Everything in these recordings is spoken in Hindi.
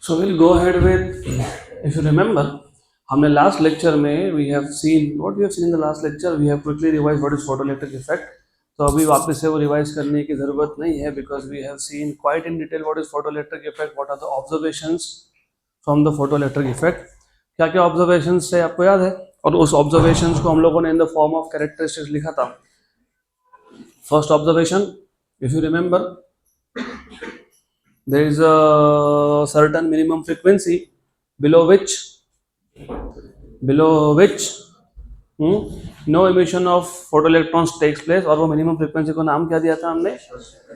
So we'll go ahead with, if you remember, हमने last lecture में we have seen what we have seen in the last lecture. We have quickly revised what is photoelectric effect. तो अभी वापस से वो रिवाइज करने की ज़रूरत नहीं है because we have seen quite in detail what is photoelectric effect, what are the observations from the photoelectric effect. क्या क्या observations से आपको याद है, और उस observations को हम लोगों ने in the form of characteristics लिखा था. First observation, if you remember, there is a certain minimum frequency below which no emission of photoelectrons takes place, और वो मिनिमम फ्रीक्वेंसी को नाम क्या दिया था हमने,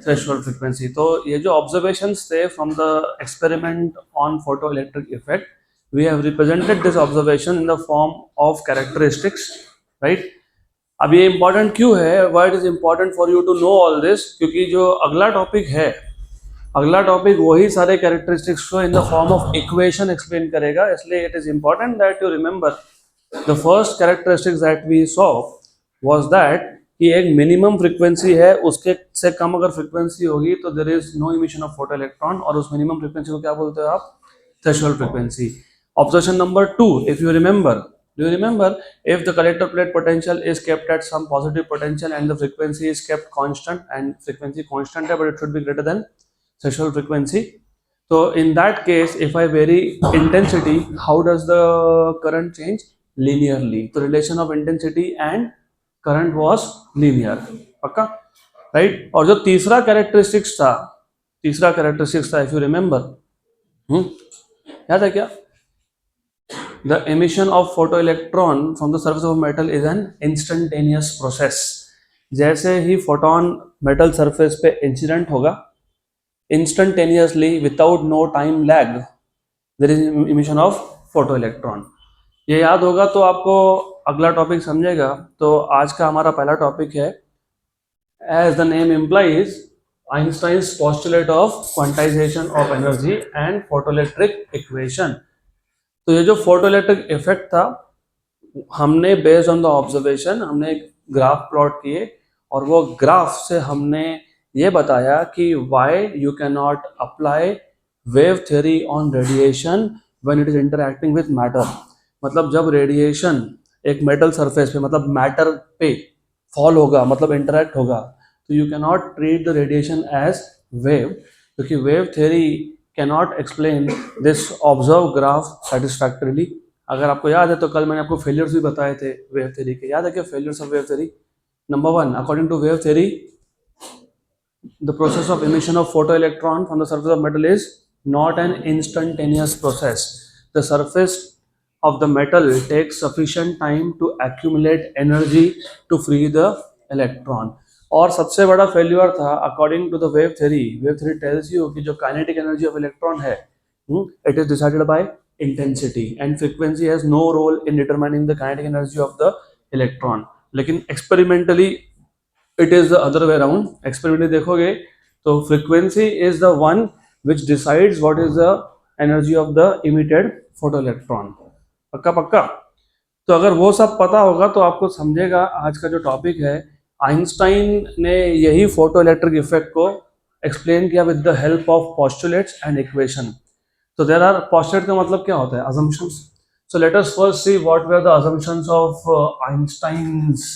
थ्रेशोल्ड फ्रीक्वेंसी. तो ये जो ऑब्जर्वेशंस थे from the experiment on photoelectric effect, we have represented this observation in the form of characteristics, right. अब ये इंपॉर्टेंट क्यों है, why it is important for you to know all this, क्योंकि जो अगला टॉपिक है, अगला टॉपिक वही सारे कैरेक्टरिस्टिक्स को in the form of equation explain करेगा. इसलिए it is important that you remember the first characteristics that we saw was that कि एक मिनिमम फ्रीक्वेंसी है, उसके से कम अगर फ्रीक्वेंसी होगी तो there is no emission of photo electron, और उस मिनिमम फ्रीक्वेंसी को क्या बोलते हो आप, threshold frequency. Observation number 2, if you remember, do you remember, if the collector plate potential is kept at some positive potential and the frequency is kept constant, and frequency constant है but it should be greater than threshold frequency, so in that case if I vary intensity, how does the current change? Linearly. So relation of intensity and current was linear. पक्का, right? और जो तीसरा कैरेक्टरिस्टिक्स था, if you remember, याद है क्या? The emission of photoelectron from the surface of metal is an instantaneous process. जैसे ही फोटोन मेटल सरफेस पे इंसिडेंट होगा, instantaneously without no time lag there is emission of photoelectron. ये याद होगा तो आपको अगला टॉपिक समझेगा. तो आज का हमारा पहला टॉपिक है, as the name implies, Einstein's postulate of quantization of energy and photoelectric equation. तो ये जो फोटोइलेक्ट्रिक इफेक्ट था, हमने बेस्ड ऑन द ऑब्जर्वेशन हमने एक ग्राफ प्लॉट किए, और वो ग्राफ से हमने ये बताया कि why you can not apply wave theory on radiation when it is interacting with matter. मतलब जब रेडिएशन एक मेटल सरफेस पे, मतलब मैटर पे फॉल होगा, मतलब इंटरैक्ट होगा, तो you can not treat the radiation as wave, क्योंकि wave theory cannot explain this observed graph satisfactorily. अगर आपको याद है तो कल मैंने आपको फेलियर्स भी बताए थे वेव थ्योरी के, याद है क्या failures of wave theory? Number 1, according to wave theory the process of emission of photoelectron from the surface of metal is not an instantaneous process. The surface of the metal takes sufficient time to accumulate energy to free the electron. और सबसे बड़ा फेल्यूर था according to the wave theory tells you कि जो काइनेटिक एनर्जी ऑफ इलेक्ट्रॉन है, it is decided by intensity, and frequency has no role in determining the kinetic energy of the electron. लेकिन experimentally it is the other way around. Experimentally देखोगे तो frequency is the one which decides what is the energy of the emitted photo electron. पक्का पक्का. तो अगर वो सब पता होगा तो आपको समझेगा आज का जो टॉपिक है, आइंस्टाइन ने यही फोटो इलेक्ट्रिक इफेक्ट को एक्सप्लेन किया with the help of postulates and equation. तो देयर आर, पोस्टुलेट का मतलब क्या होता है, assumptions. So let us first see what were the assumptions of Einstein's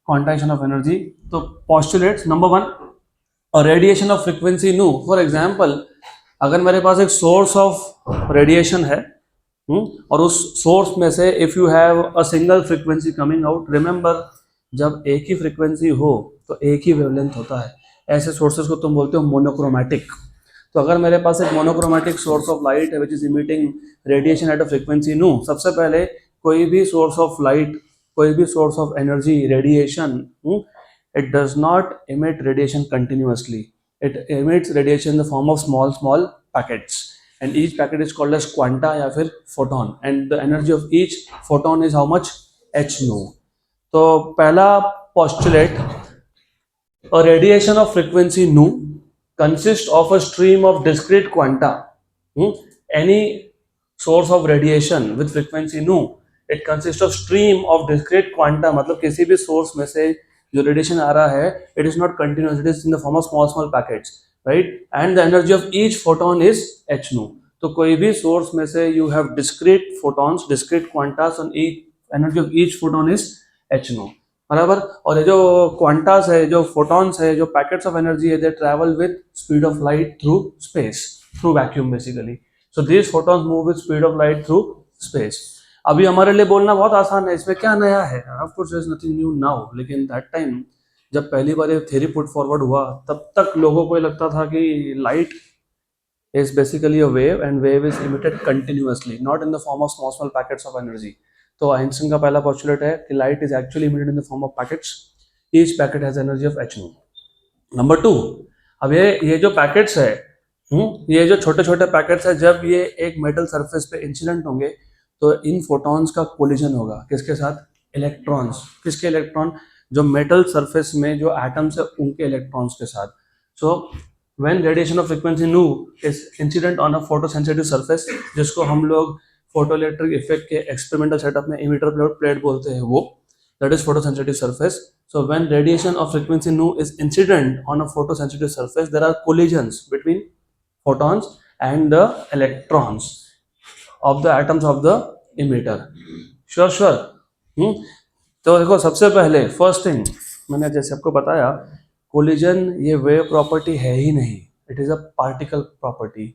quantization of energy. तो postulates, number 1, a radiation of frequency nu. For example, अगर मेरे पास एक सोर्स ऑफ रेडिएशन है, और उस सोर्स में से if you have a single frequency coming out, remember जब एक ही फ्रीक्वेंसी हो तो एक ही वेवलेंथ होता है. ऐसे सोर्सेज को तुम बोलते हो मोनोक्रोमैटिक. तो अगर मेरे पास एक मोनोक्रोमैटिक सोर्स ऑफ लाइट है which is emitting radiation at a frequency new, सबसे पहले कोई भी सोर्स ऑफ लाइट, कोई भी source of energy, radiation, it does not emit radiation continuously. It emits radiation in the form of small small packets, and each packet is called as quanta या फिर photon, and the energy of each photon is how much, h nu. तो पहला postulate, a radiation of frequency nu consists of a stream of discrete quanta. Any source of radiation with frequency nu, it consists of stream of discrete quanta. मतलब किसी भी source में से जो radiation आ रहा है, it is not continuous, it is in the form of small small packets, right? And the energy of each photon is h nu. तो कोई भी सोर्स में से you have discrete photons, discrete quantas, on each energy of each photon is h nu, बराबर। और ये जो क्वांटास है, जो फोटॉन्स है, जो पैकेट्स ऑफ एनर्जी है, दे travel with speed of light through space, through vacuum basically. So these photons move with speed of light through space. अभी हमारे लिए बोलना बहुत आसान है, इसमें क्या नया है, of course there is nothing new now, लेकिन दैट टाइम जब पहली बार ये थ्योरी पुट फॉरवर्ड हुआ, तब तक लोगों को लगता था कि light is basically a wave and wave is emitted continuously, not in the form of small packets of energy. तो आइंस्टाइन का पहला पोस्टुलेट है कि light is actually emitted in the form of packets. Each packet has energy of h nu. Number 2, अब ये जो पैकेट्स है, ये जो छोटे छोटे पैकेट्स है, जब ये एक मेटल सरफेस पे इंसिडेंट होंगे तो इन फोटॉन्स का कोलिजन होगा, किसके साथ, इलेक्ट्रॉन्स। किसके इलेक्ट्रॉन, जो मेटल सरफेस में जो एटम्स है उनके इलेक्ट्रॉन्स के साथ। सो when radiation of frequency nu is incident on a photosensitive surface, जिसको हम लोग photoelectric effect के experimental setup में emitter plate बोलते हैं, वो that is photosensitive surface. So when radiation of frequency nu is incident on a photosensitive surface, there are collisions between photons and the electrons of the atoms of the emitter. Sure. तो देखो, सबसे पहले फर्स्ट थिंग मैंने जैसे आपको बताया, कोलिजन ये वेव प्रॉपर्टी है ही नहीं, it is a particle property.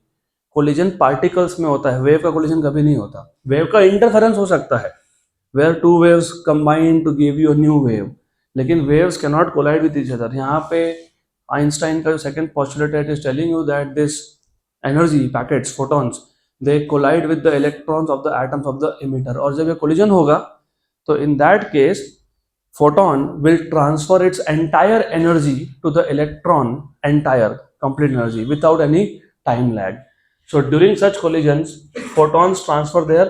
Collision particles में होता है, वेव का कोलिजन कभी नहीं होता। वेव का इंटरफेरेंस हो सकता है, where two waves combine to give you a new wave, लेकिन waves can not collide with each other. यहाँ पे आइंस्टाइन का जो second postulate is telling you that this energy packets, photons, they collide with the electrons of the atoms of the emitter. और जब ये कोलिजन होगा तो in that case photon will transfer its entire energy to the electron, entire complete energy without any time lag. So during such collisions, photons transfer their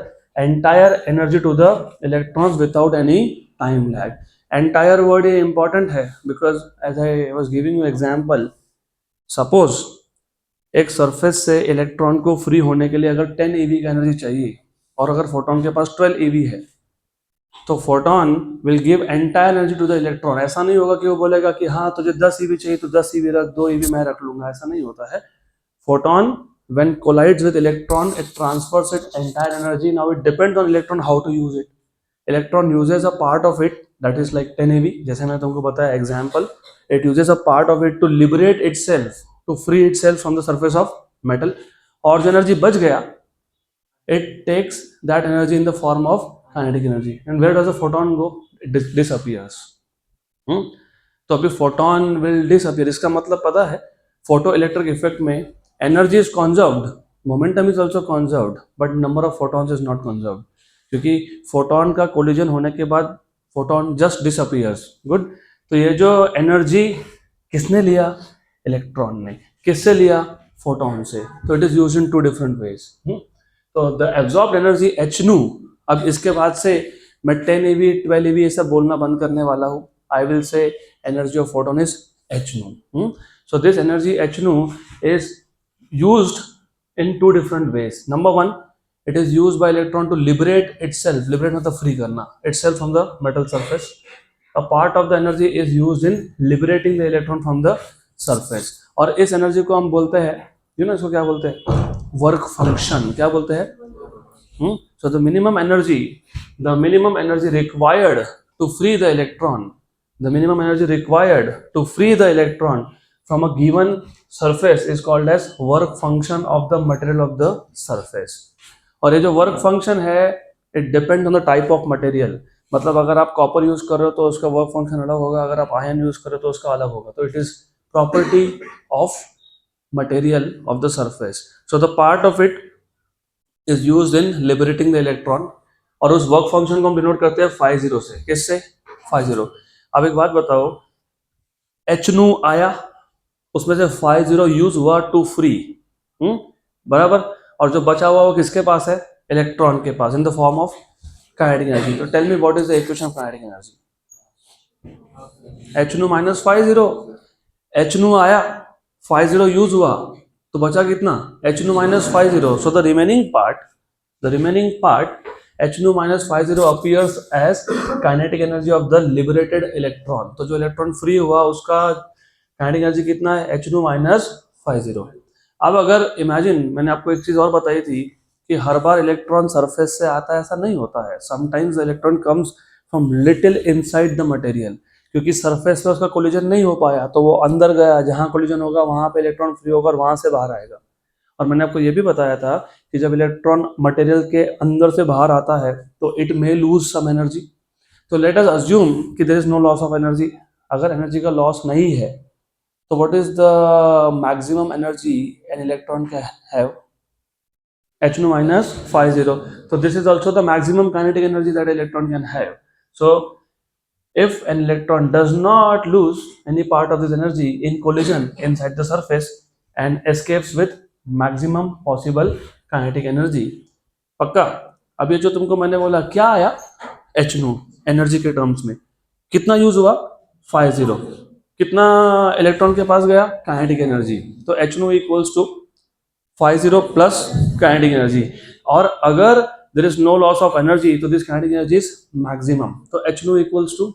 entire energy to the electrons without any time lag. Entire word ये important है because as I was giving you example, suppose एक surface से electron को free होने के लिए अगर 10 eV का energy चाहिए और अगर photon के पास 12 eV है, तो photon will give entire energy to the electron. ऐसा नहीं होगा कि वो बोलेगा कि हाँ तुझे 10 ईवी चाहिए तो 10 ईवी रख, 2 ईवी मैं रख लूंगा, ऐसा नहीं होता है। Photon when collides with electron, it transfers it entire energy. Now it depends on electron how to use it. Electron uses a part of it that is like 10 eV, जैसे मैं तुमको बताया example, it uses a part of it to liberate itself, to free itself from the surface of metal, और जो एनर्जी बच गया, it takes that energy in the form of kinetic energy. And where does the photon go? It disappears. तो अभी photon will disappear, इसका मतलब पता है, फोटो इलेक्ट्रिक इफेक्ट में energy is conserved, momentum is also conserved, but number of photons is not conserved, क्योंकि फोटोन का कोलिजन होने के बाद फोटोन जस्ट डिसअपियर्स। गुड। तो ये जो एनर्जी किसने लिया, इलेक्ट्रॉन ने। किससे लिया, फोटोन से। तो it is used in 2 different ways. तो द एब्जॉर्ब्ड एनर्जी एच नू, अब इसके बाद से मैं 10 eV 12 eV ये सब बोलना बंद करने वाला हूँ। I will say energy of photon is H नू। सो दिस एनर्जी एच नू is used in 2 different ways. Number 1, it is used by electron to liberate itself, liberate मतलब फ्री करना itself from the metal surface. A part of the energy is used in liberating the electron from the surface. और इस एनर्जी को हम बोलते हैं, इसको क्या बोलते हैं, वर्क फंक्शन। क्या बोलते हैं? So the minimum energy required to free the electron, the minimum energy required to free the electron from a given surface is called as work function of the material of the surface. और ये जो वर्क फंक्शन है, it depends on the type of material. मतलब अगर आप कॉपर यूज कर रहे हो तो उसका वर्क फंक्शन अलग होगा, अगर आप आयरन यूज कर रहे हो तो उसका अलग होगा। तो it is property of material of the surface. So the part of it is used in liberating the electron, और उस वर्क फंक्शन को हम डिनोट करते हैं φ0 से। किससे? φ0। अब एक बात बताओ, H nu आया, उसमें से φ0 यूज हुआ टू फ्री, बराबर, और जो बचा हुआ वो किसके पास है, इलेक्ट्रॉन के पास, in the form of kinetic energy. तो tell me what is the equation of kinetic energy? H nu minus φ0। H nu आया, φ0 यूज हुआ, तो बचा कितना, H nu minus φ0। So the remaining part H nu minus φ0 appears as kinetic energy of the liberated electron. तो जो इलेक्ट्रॉन फ्री हुआ उसका kinetic energy कितना है, H nu minus φ0। अब अगर इमेजिन, मैंने आपको एक चीज और बताई थी कि हर बार इलेक्ट्रॉन सरफेस से आता है, ऐसा नहीं होता है। Sometimes the electron comes from little inside the material, क्योंकि सरफेस पे उसका कोलिजन नहीं हो पाया तो वो अंदर गया, जहां कोलिजन होगा वहां पे इलेक्ट्रॉन फ्री होगा और वहां से बाहर आएगा। और मैंने आपको ये भी बताया था कि जब इलेक्ट्रॉन मटेरियल के अंदर से बाहर आता है तो it may lose some energy. तो लेट अस अज्यूम कि there is no loss of energy. अगर एनर्जी का लॉस नहीं है तो what is the maximum energy an electron can have? H2 minus phi 0. So this is also the maximum kinetic energy that electron can have. So if an electron does not lose any part of this energy in collision inside the surface and escapes with maximum possible kinetic energy. पक्का? अब ये जो तुमको मैंने बोला क्या आया, H2 एनर्जी के टर्म्स में कितना यूज हुआ, phi 0, कितना इलेक्ट्रॉन के पास गया, काइनेटिक एनर्जी, तो H2 equals to phi 0 plus kinetic energy. और अगर there is no loss of energy तो this kinetic energy is maximum, तो H2 equals to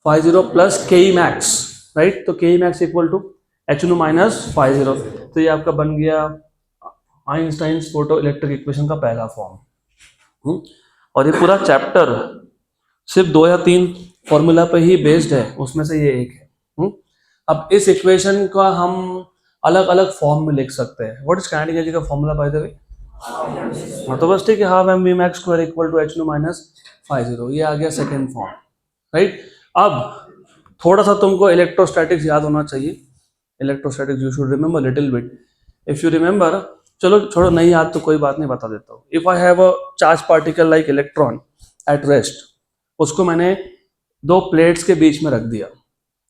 phi 0 plus ke max, right? तो ke max equal to H2 minus phi 0। तो ये आपका बन गया आइंस्टाइन्स फोटो इलेक्ट्रिक इक्वेशन का पहला फॉर्म। और ये पूरा चैप्टर सिर्फ 2 या 3 फॉर्मूला पे ही बेस्ड है, उसमें से ये एक है। अब इस इक्वेशन का हम अलग अलग फॉर्म में लिख सकते हैं। व्हाट इज काइनेटिक एनर्जी का फॉर्मूला बाय द वे? हाँ तो बस ठीक है, half M v max square equal to H2 minus phi 0। ये आ गया सेकेंड फॉर्म, राइट? अब थोड़ा सा तुमको इलेक्ट्रोस्टैटिक्स याद होना चाहिए। Electrostatics you should remember little bit. If you remember, चलो छोड़ो, नहीं याद तो कोई बात नहीं, बता देता हूँ। If I have a charge particle like electron at rest, उसको मैंने 2 प्लेट्स के बीच में रख दिया।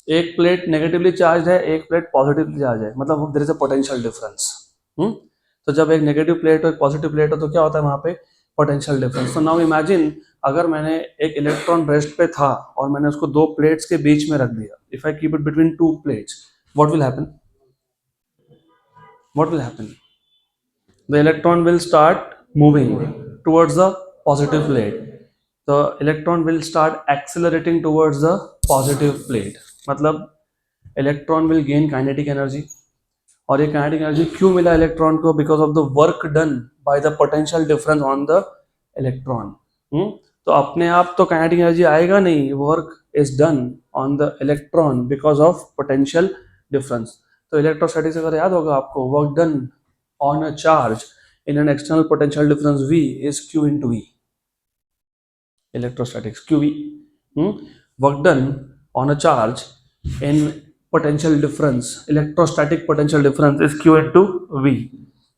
एक प्लेट नेगेटिवली चार्ज है, एक प्लेट पॉजिटिवली चार्ज है, मतलब there is a potential difference. तो जब एक नेगेटिव प्लेट और एक पॉजिटिव प्लेट हो तो क्या होता है वहां पे, पोटेंशियल डिफरेंस। तो नाउ इमेजिन, अगर मैंने एक इलेक्ट्रॉन रेस्ट पे था और मैंने उसको 2 प्लेट्स के बीच में रख दिया, if I keep it between 2 plates, what will happen? What will happen? The electron will start moving towards the positive plate. the electron will start accelerating towards the positive plate, मतलब electron will gain kinetic energy। और ये kinetic energy क्यों मिला इलेक्ट्रॉन को? because of the work done by the potential difference on the electron। तो अपने आप तो kinetic energy आएगा नहीं, work is done on the electron because of potential difference। तो इलेक्ट्रोस्टैटिक्स अगर याद होगा आपको, work done on a charge in an external potential difference V is Q into E। electrostatics QV, work done on a charge in potential difference, electrostatic potential difference is Q into V।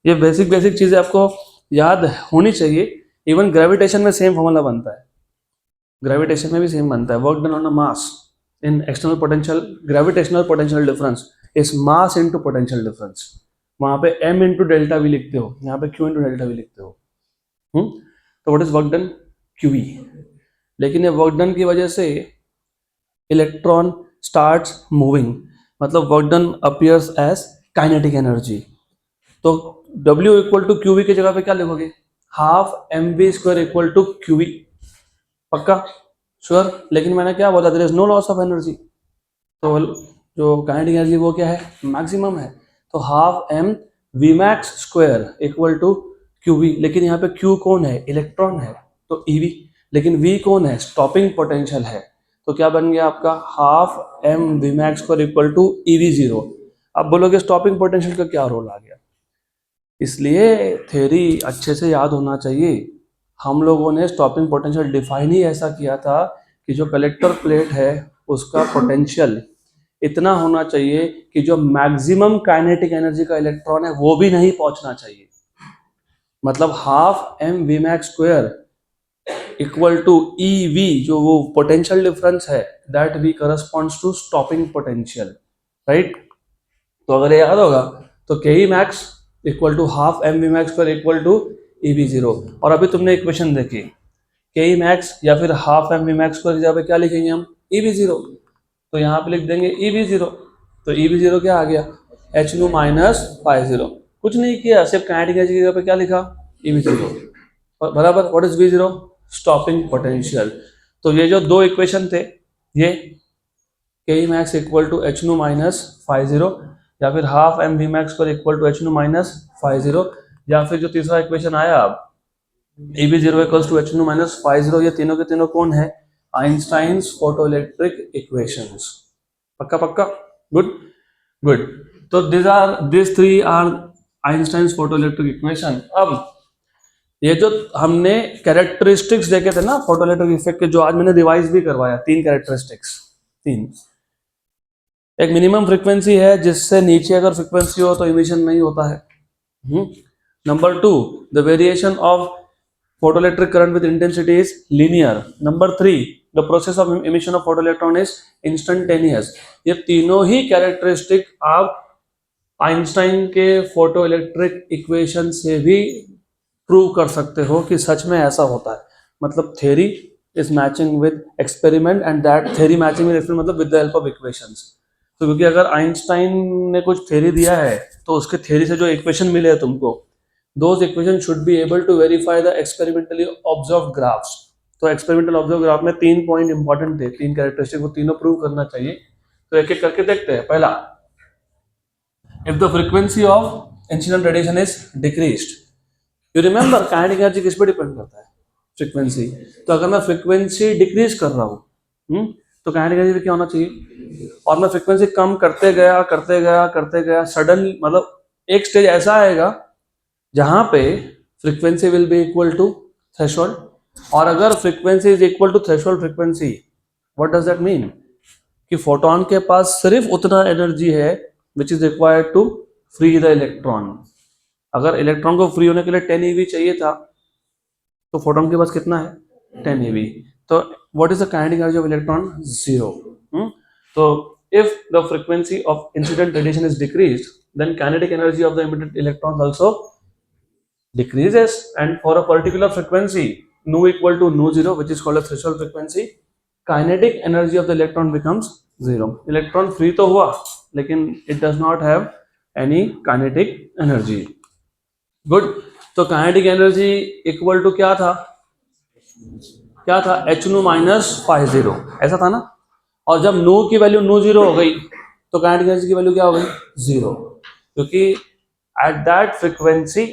ये बेसिक चीजें आपको याद होनी चाहिए। इवन ग्रेविटेशन में सेम फॉर्मूला बनता है, ग्रेविटेशन में भी सेम बनता है। Work done on a mass in external potential, gravitational potential difference is mass into potential difference. वहां पे m इंटू डेल्टा वी लिखते हो, यहाँ पे q इंटू डेल्टा वी लिखते हो। तो what is work done? QV। लेकिन ये वर्क डन की वजह से इलेक्ट्रॉन स्टार्ट्स मूविंग, मतलब work done appears as kinetic energy. तो W इक्वल टू QV की जगह पे क्या लिखोगे? Half mv square equal to QV। पक्का? श्योर? लेकिन मैंने क्या बोला, there is no loss of energy, तो जो काइनेटिक एनर्जी वो क्या है? मैक्सिमम है। तो half m v max square equal to QV। लेकिन यहाँ पे Q कौन है? इलेक्ट्रॉन है, तो EV। लेकिन V कौन है? स्टॉपिंग पोटेंशियल है। तो क्या बन गया आपका? Half m v max square equal to EV0। अब बोलोगे स्टॉपिंग पोटेंशियल का क्या रोल आ गया? इसलिए थ्योरी अच्छे से याद होना चाहिए। हम लोगों ने स्टॉपिंग पोटेंशियल डिफाइन ही ऐसा किया था कि जो कलेक्टर प्लेट है उसका पोटेंशियल इतना होना चाहिए कि जो मैक्सिमम काइनेटिक एनर्जी का इलेक्ट्रॉन है वो भी नहीं पहुंचना चाहिए। मतलब half m v max square equal to EV, जो वो पोटेंशियल डिफरेंस है, that V corresponds to stopping potential, right? तो अगर ये याद होगा तो ke max equal to half m v max square equal to EV0। और अभी तुमने इक्वेशन देखी, ke max या फिर half m v max square की जगह पे क्या लिखेंगे हम? EV0। तो यहाँ पे लिख देंगे EV0। तो EV0 क्या आ गया? H2 minus phi 0। कुछ नहीं किया, सिर्फ काइनेटिक एनर्जी की जगह पे क्या लिखा? EV0 बराबर। What is V0? Stopping potential. तो ये जो 2 इक्वेशन थे, ये ke max equal to H2 minus phi 0 या फिर half M v max square equal to h nu minus phi zero, या फिर जो तीसरा इक्वेशन आया अब E V zero equals to h nu minus phi zero, ये तीनों के तीनों कौन है? Einstein's photoelectric equations. पक्का पक्का, गुड गुड। तो this three are Einstein's photoelectric equation. अब ये जो हमने कैरेक्टरिस्टिक्स देखे थे ना फोटोइलेक्ट्रिक इफेक्ट के, जो आज मैंने रिवाइज भी करवाया, तीन कैरेक्टरिस्टिक्स, तीन। एक मिनिमम फ्रीक्वेंसी है जिससे नीचे अगर फ्रीक्वेंसी हो तो इमिशन नहीं होता है। Number two, the variation of photoelectric current with intensity is linear. Number three, the process of emission of photoelectron is instantaneous. ये तीनों ही कैरेक्टरिस्टिक आप आइंस्टाइन के फोटो इलेक्ट्रिक इक्वेशन से भी प्रूव कर सकते हो कि सच में ऐसा होता है। मतलब theory is matching with experiment and that theory matching with experiment, मतलब with the help of equations. तो क्योंकि अगर आइंस्टाइन ने कुछ थ्योरी दिया है तो उसके थ्योरी से जो इक्वेशन मिले हैं तुमको, those equations should be able to verify the experimentally observed graphs. तो एक्सपेरिमेंटल ऑब्जर्व ग्राफ में 3 पॉइंट इंपॉर्टेंट थे, 3 कैरेक्टरिस्टिक, वो तीनों प्रूव करना चाहिए। तो एक एक करके देखते हैं। पहला, if the frequency of incident radiation is decreased, you remember kinetic energy किस पे डिपेंड करता है? फ्रीक्वेंसी। तो अगर मैं फ्रीक्वेंसी डिक्रीज कर रहा हूँ तो काइनेटिक एनर्जी क्या होना चाहिए? और मैं फ्रीक्वेंसी कम करते गया, सडन मतलब एक स्टेज ऐसा आएगा जहां पे frequency will be equal to threshold. और अगर frequency is equal to threshold frequency, what does that mean? कि फोटोन के पास सिर्फ उतना एनर्जी है which is required to free the electron. अगर इलेक्ट्रॉन को फ्री होने के लिए 10 eV चाहिए था, तो फोटोन के पास कितना है? 10 eV। तो what is the kinetic energy of electron? 0। तो if the frequency of incident radiation is decreased, then kinetic energy of the emitted electrons also decreases, and for a particular frequency nu equal to nu 0, which is called a threshold frequency, kinetic energy of the electron becomes 0. electron free तो हुआ लेकिन it does not have any kinetic energy. good. तो kinetic energy equal to क्या था h nu minus phi 0, ऐसा था ना। और जब nu की वैल्यू nu 0 हो गई तो kinetic energy की वैल्यू क्या हो गई? 0, क्योंकि at that frequency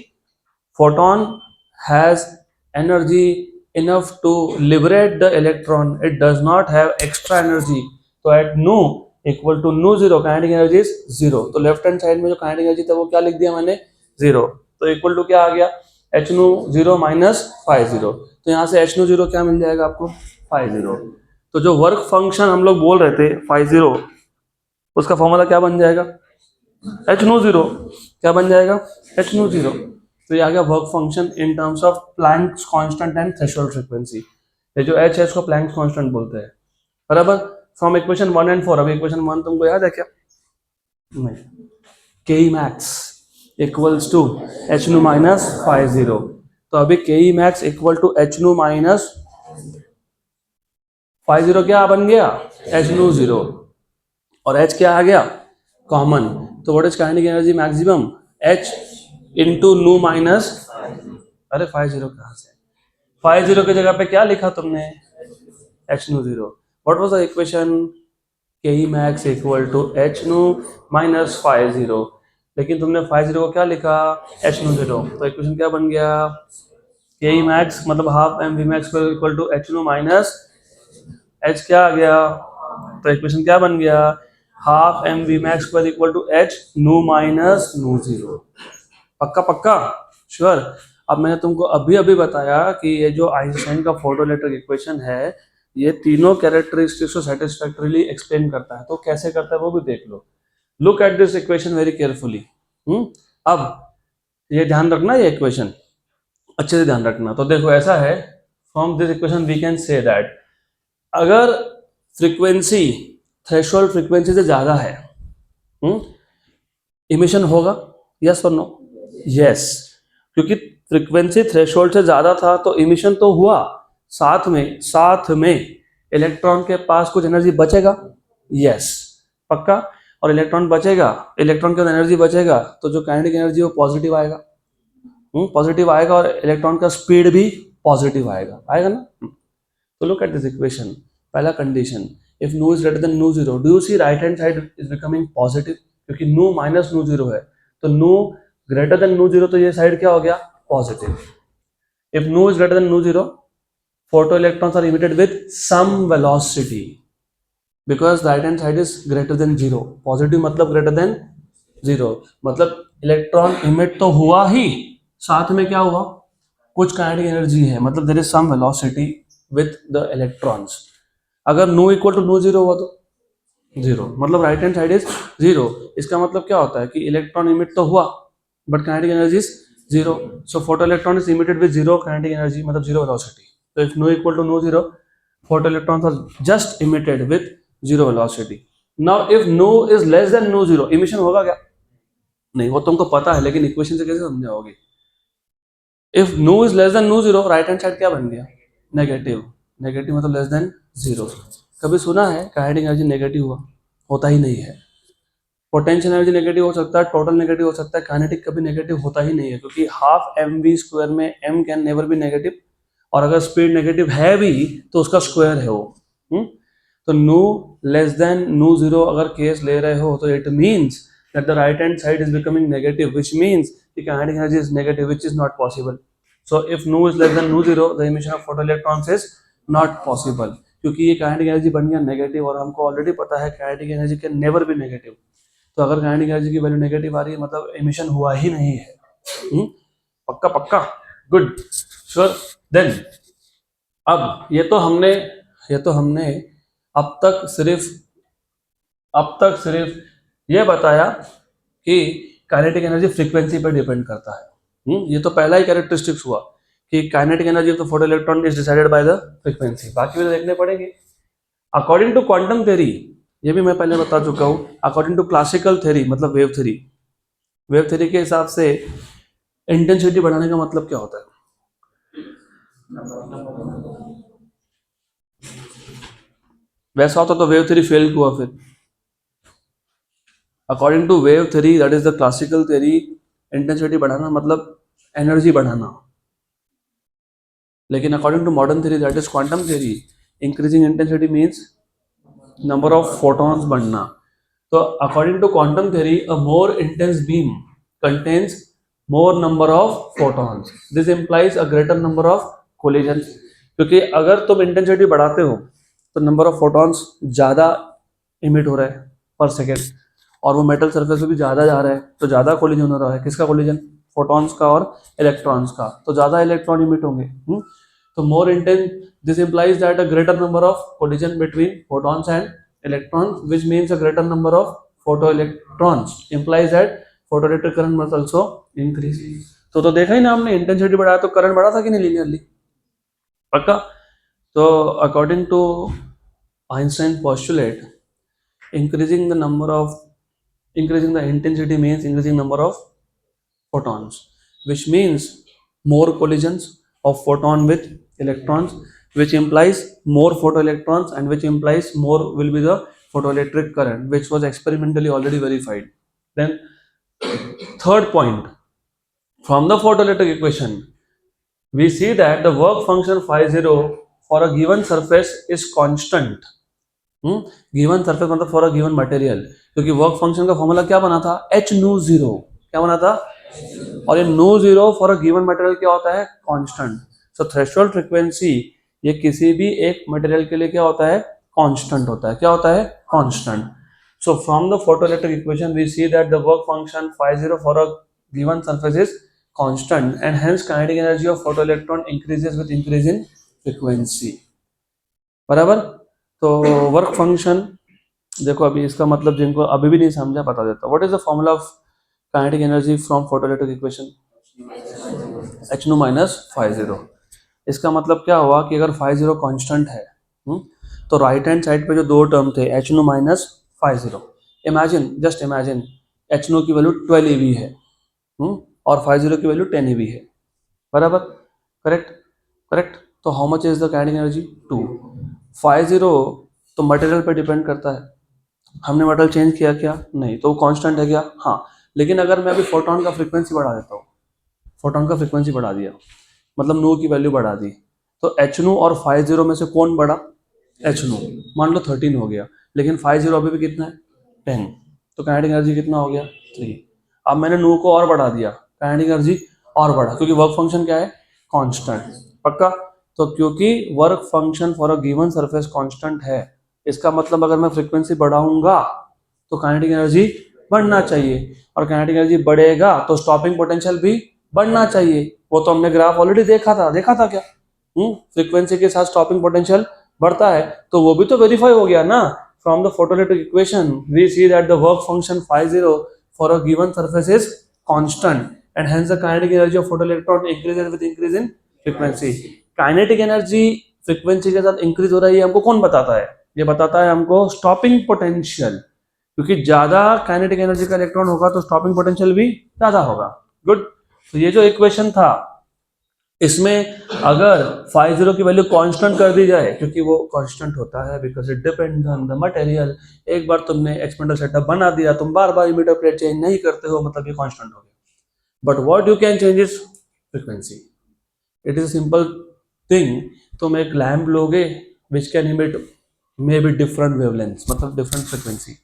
photon has energy enough to liberate the electron, it does not have extra energy. तो at nu equal to nu 0 kinetic energy is 0। तो लेफ्ट हैंड साइड में जो kinetic energy था वो क्या लिख दिया मैंने? 0। तो इक्वल टू क्या आ गया? h nu 0 minus phi 0। तो यहाँ से h nu 0 क्या मिल जाएगा आपको? phi 0। तो जो वर्क फंक्शन हम लोग बोल रहे थे phi 0, उसका फॉर्मूला क्या बन जाएगा? h nu 0। क्या बन जाएगा? h nu 0। तो ये आ गया work function in terms of Planck's constant and threshold frequency. ये जो h है इसको प्लैंक्स कांस्टेंट बोलते हैं, बराबर। फ्रॉम इक्वेशन 1 and 4, अभी इक्वेशन 1 तुमको याद है क्या? नहीं। K max equals to h nu minus phi 0। तो अभी K max equal to h nu minus phi 0 क्या बन गया? h nu 0। और h क्या आ गया? कॉमन। तो what is kinetic energy maximum? h into nu minus, अरे phi 0 कहाँ से? phi 0 की जगह पे क्या लिखा तुमने? h nu 0। What was the equation? K max equal to h nu minus phi 0। लेकिन तुमने phi 0 को क्या लिखा? h nu 0। तो इक्वेशन क्या बन गया? के मैक्स मतलब half M v max equal to h nu minus h क्या आ गया? तो इक्वेशन क्या बन गया? Half M v max equal to h nu minus nu 0। पक्का पक्का, श्योर। अब मैंने तुमको अभी बताया कि ये जो आइंस्टाइन का फोटोइलेक्ट्रिक इक्वेशन है, ये तीनों कैरेक्टरिस्टिक्स को सैटिस्फैक्टरीली एक्सप्लेन करता है। तो कैसे करता है वो भी देख लो। Look at this equation very carefully. अब ये ध्यान रखना, ये इक्वेशन अच्छे से ध्यान रखना। तो देखो ऐसा है, from this equation we can say that अगर फ्रीक्वेंसी थ्रेशोल्ड फ्रीक्वेंसी से ज्यादा है, इमिशन होगा? यस और नो? यस, क्योंकि फ्रीक्वेंसी थ्रेशोल्ड से ज्यादा था तो इमिशन तो हुआ, साथ में इलेक्ट्रॉन के पास कुछ एनर्जी बचेगा। यस, पक्का। और इलेक्ट्रॉन बचेगा, इलेक्ट्रॉन के एनर्जी बचेगा तो जो काइनेटिक एनर्जी वो पॉजिटिव आएगा। पॉजिटिव आएगा और इलेक्ट्रॉन का स्पीड भी पॉजिटिव आएगा ना। तो लुक एट दिस इक्वेशन। पहला condition, if nu is greater than nu 0, do you see right hand side is becoming positive? क्योंकि नू माइनस नू जीरो है, तो नू ग्रेटर देन नू जीरो, तो ये साइड क्या हो गया, positive. If nu is greater than nu zero, photo electrons are emitted with some velocity because right hand side is greater than zero. Positive मतलब greater than zero, मतलब इलेक्ट्रॉन इमिट तो हुआ ही, साथ में क्या हुआ, कुछ काइनेटिक एनर्जी है, मतलब there is some velocity with the electrons. अगर nu equal to nu zero हुआ तो जीरो, मतलब right hand side is zero. इसका मतलब क्या होता है कि इलेक्ट्रॉन इमिट तो हुआ but kinetic energy is zero. So photo electron is emitted with zero kinetic energy, मतलब zero velocity. So if nu equal to nu zero, photoelectrons are just emitted with zero velocity. Now if nu is less than nu zero, emission होगा क्या, नहीं, वो तुमको पता है, लेकिन इक्वेशन से कैसे समझाओगे. if nu is less than nu zero, right hand side क्या बन गया, नेगेटिव. नेगेटिव मतलब लेस देन जीरो. कभी सुना है काइनेटिक एनर्जी नेगेटिव हुआ, होता ही नहीं है. पोटेंशियल एनर्जी नेगेटिव हो सकता है, टोटल नेगेटिव हो सकता है, काइनेटिक कभी नेगेटिव होता ही नहीं है, क्योंकि हाफ एम वी स्क्वायर में m can never be negative, और अगर स्पीड नेगेटिव है भी तो उसका स्क्वायर है वो. तो nu less than nu zero अगर केस ले रहे हो तो it means that the right hand side is becoming negative, which means कि kinetic energy is negative, which is not possible. So if nu is less than nu zero, the emission of photo electrons is not possible, क्योंकि ये काइनेटिक एनर्जी बन गया नेगेटिव, और हमको ऑलरेडी पता है kinetic energy can never be negative. तो अगर काइनेटिक एनर्जी की वैल्यू नेगेटिव आ रही है, मतलब इमिशन हुआ ही नहीं है. पक्का पक्का, गुड, श्योर. देन अब ये तो हमने अब तक सिर्फ ये बताया कि काइनेटिक एनर्जी फ्रीक्वेंसी पर डिपेंड करता है. ये तो पहला ही कैरेक्टरिस्टिक्स हुआ कि kinetic energy of the photo electron is decided by the frequency. बाकी भी देखने पड़ेंगे. अकॉर्डिंग टू क्वांटम थ्योरी, ये भी मैं पहले बता चुका हूँ, अकॉर्डिंग टू क्लासिकल थ्योरी मतलब वेव थ्योरी के हिसाब से इंटेंसिटी बढ़ाने का मतलब क्या होता है, वैसा होता तो वेव थ्योरी फेल हुआ. फिर according to wave theory, that is the classical theory, intensity बढ़ाना मतलब एनर्जी बढ़ाना. लेकिन according to modern theory, that is quantum theory, increasing intensity means number of photons बढ़ना. तो according to quantum theory, a more intense beam contains more number of photons. This implies a greater number of collision, क्योंकि अगर तुम इंटेंसिटी बढ़ाते हो तो नंबर ऑफ फोटॉन्स ज़्यादा इमिट हो रहा है पर सेकेंड, और वो मेटल सरफेस पे भी ज़्यादा जा रहा है, तो ज़्यादा कोलिजन हो रहा है. किसका कोलिजन, फोटॉन्स का और इलेक्ट्रॉन्स का, तो ज़्यादा इलेक्ट्रॉन इमिट होंगे. तो more intense, this implies that a greater number of collision between photons and electrons, which means a greater number of photo electrons, implies that photo electric current must also increase. तो देखा ही ना हमने, इंटेंसिटी बढ़ाया तो करंट बढ़ा था कि नहीं लीनियरली, पक्का. तो according to Einstein postulate, increasing the intensity means increasing number of photons, which means more collisions of photon with electrons, which implies more photoelectrons, and which implies more will be the photoelectric current, which was experimentally already verified. Then third point, from the photoelectric equation we see that the work function phi 0 for a given surface is constant. Given surface मतलब फॉर अ गिवन मटेरियल, क्योंकि वर्क फंक्शन का फॉर्मूला क्या बना था, एच न्यू जीरो. क्या बना था, और ये nu zero for a given material क्या होता है, कांस्टेंट. सो थ्रेशोल्ड फ्रीक्वेंसी ये किसी भी एक मटेरियल के लिए क्या होता है, कांस्टेंट होता है. क्या होता है, constant. So from the photoelectric equation we see that the work function phi 0 for a given surface is constant, and hence kinetic energy of photoelectron increases with increase in frequency. बराबर. तो वर्क फंक्शन देखो, अभी इसका मतलब जिनको अभी भी नहीं समझा बता देता. What is the formula of kinetic energy from photoelectric equation, h nu minus phi zero. इसका मतलब क्या हुआ कि अगर फाई जीरो कॉन्स्टेंट है, तो राइट हैंड साइड पे जो दो टर्म थे, h nu minus phi zero, imagine, just imagine, h nu की वैल्यू 12 EV है, और फाई जीरो की वैल्यू 10 EV है. बराबर, करेक्ट करेक्ट. तो how much is the kinetic energy, 2. Phi zero तो मटेरियल पे डिपेंड करता है, हमने मटेरियल चेंज किया क्या, नहीं, तो वो कांस्टेंट है क्या, हाँ. लेकिन अगर मैं अभी फोटोन का फ्रीक्वेंसी बढ़ा देता हूँ, फोटोन का फ्रीक्वेंसी बढ़ा दिया मतलब नो की वैल्यू बढ़ा दी, तो एच नो और फाई जीरो में से कौन बढ़ा, एच नो. मान लो 13 हो गया, लेकिन फाई जीरो अभी भी कितना है, 10. तो काइनेटिक एनर्जी कितना हो गया 3। अब मैंने नू को और बढ़ा दिया, काइनेटिक एनर्जी और बढ़ा, क्योंकि वर्क फंक्शन क्या है कांस्टेंट। पक्का? तो क्योंकि work function for a given surface constant है, इसका मतलब अगर मैं फ्रीक्वेंसी बढ़ाऊंगा तो काइनेटिक एनर्जी बढ़ना चाहिए, और काइनेटिक एनर्जी बढ़ेगा तो स्टॉपिंग पोटेंशियल भी बढ़ना चाहिए। वो तो हमने ग्राफ ऑलरेडी देखा था क्या? फ्रीक्वेंसी के साथ स्टॉपिंग पोटेंशियल बढ़ता है, तो वो भी तो वेरीफाई हो गया ना। From the photoelectric equation we see that the work function phi0 for a given surface is constant and hence the kinetic energy of photoelectron increases with increase in frequency। Kinetic energy frequency के साथ इंक्रीज हो रही है, हमको कौन बताता है? ये बताता है हमको स्टॉपिंग पोटेंशियल, क्योंकि ज्यादा काइनेटिक एनर्जी का इलेक्ट्रॉन होगा तो स्टॉपिंग पोटेंशियल भी ज्यादा होगा। गुड। तो ये जो इक्वेशन था, इसमें अगर phi0 की वैल्यू कांस्टेंट कर दी जाए, क्योंकि वो कांस्टेंट होता है because it depends on the material. एक बार तुमने एक्सपेरिमेंटल सेटअप बना दिया, तुम बार बार इमीटर प्लेट चेंज नहीं करते हो, मतलब ये कांस्टेंट हो गया। But what you can change is frequency. It is a simple thing. तुम एक लैम्प लोगे which can emit maybe different wavelength, मतलब different frequency,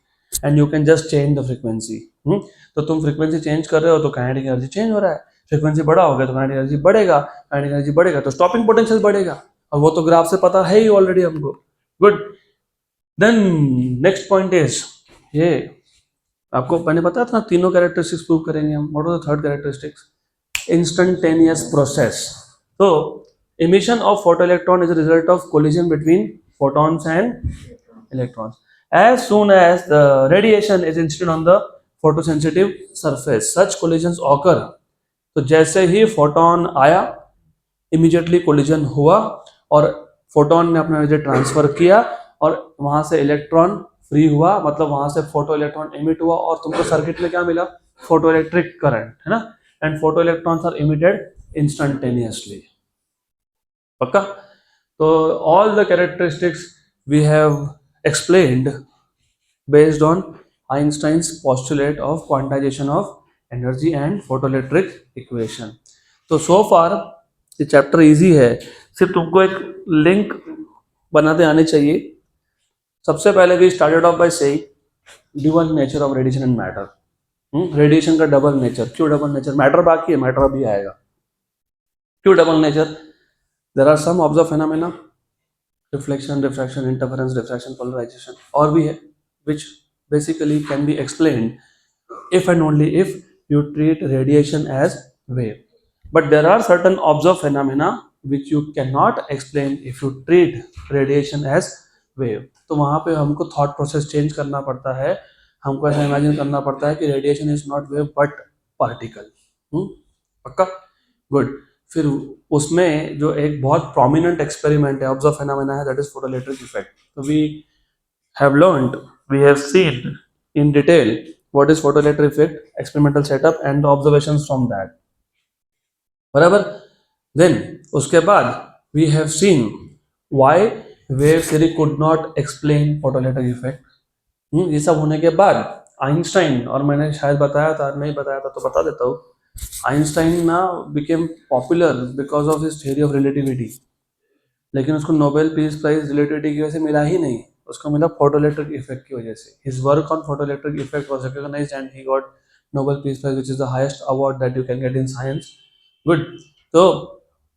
and you can just change the frequency. तो तुम फ्रीक्वेंसी चेंज कर रहे हो तो काइनेटिक एनर्जी चेंज हो रहा है, फ्रीक्वेंसी बड़ा हो गया तो काइनेटिक एनर्जी बढ़ेगा, काइनेटिक एनर्जी बढ़ेगा तो स्टॉपिंग पोटेंशियल बढ़ेगा, और वो तो ग्राफ से पता है ही ऑलरेडी हमको। Good. Then next point is ये, आपको मैंने बताया था ना तीनों कैरेक्टरिस्टिक्स प्रूव करेंगे हम। What are the third characteristics? Instantaneous process. तो emission of photoelectron is a result of collision between photons and electrons. As soon as the radiation is incident on the photosensitive surface, such collisions occur। तो जैसे ही फोटोन आया, इमीडिएटली कोलिजन हुआ और फोटोन ने अपना एनर्जी ट्रांसफर किया और वहां से इलेक्ट्रॉन फ्री हुआ, मतलब वहां से फोटो इलेक्ट्रॉन इमिट हुआ और तुमको सर्किट में क्या मिला? फोटो इलेक्ट्रिक करंट, है ना। And photo electrons are emitted instantaneously. पक्का? तो all the characteristics we have explained based on Einstein's postulate of quantization of energy and photoelectric equation। तो so far ये चैप्टर इजी है, सिर्फ तुमको एक लिंक बनाते आने चाहिए। सबसे पहले we started off by saying double nature of radiation and matter. Radiation का डबल नेचर। क्यों डबल नेचर? मैटर बाकी है, मैटर अभी आएगा। क्यों double nature? There are some observe phenomena, reflection, refraction, interference, diffraction, polarization, और भी है, which basically can be explained if and only if you treat radiation as wave। But there are certain observed phenomena which you cannot explain if you treat radiation as wave। तो वहाँ पे हमको thought process change करना पड़ता है, हमको ऐसा imagine करना पड़ता है कि radiation is not wave but particle। पक्का? गुड। फिर उसमें जो एक बहुत प्रोमिनेंट एक्सपेरिमेंट है, ऑब्जर्व फेनोमेना है, दैट इज फोटोइलेक्ट्रिक इफेक्ट। तो we have learned, we have seen in detail what is photoelectric effect, experimental setup and the observations from that। बराबर? Then उसके बाद we have seen why wave theory could not explain photoelectric effect। ये सब होने के बाद आइंस्टाइन, और मैंने शायद बताया था, नहीं बताया था तो बता देता हूँ, आइंस्टाइन ना became popular because of his theory of relativity। लेकिन उसको नोबेल पीस प्राइज रिलेटिविटी की वजह से मिला ही नहीं, उसको मिला फोटोइलेक्ट्रिक इफेक्ट की वजह से। His work on photoelectric effect was recognized and he got Nobel peace prize which is the highest award that you can get in science. Good. तो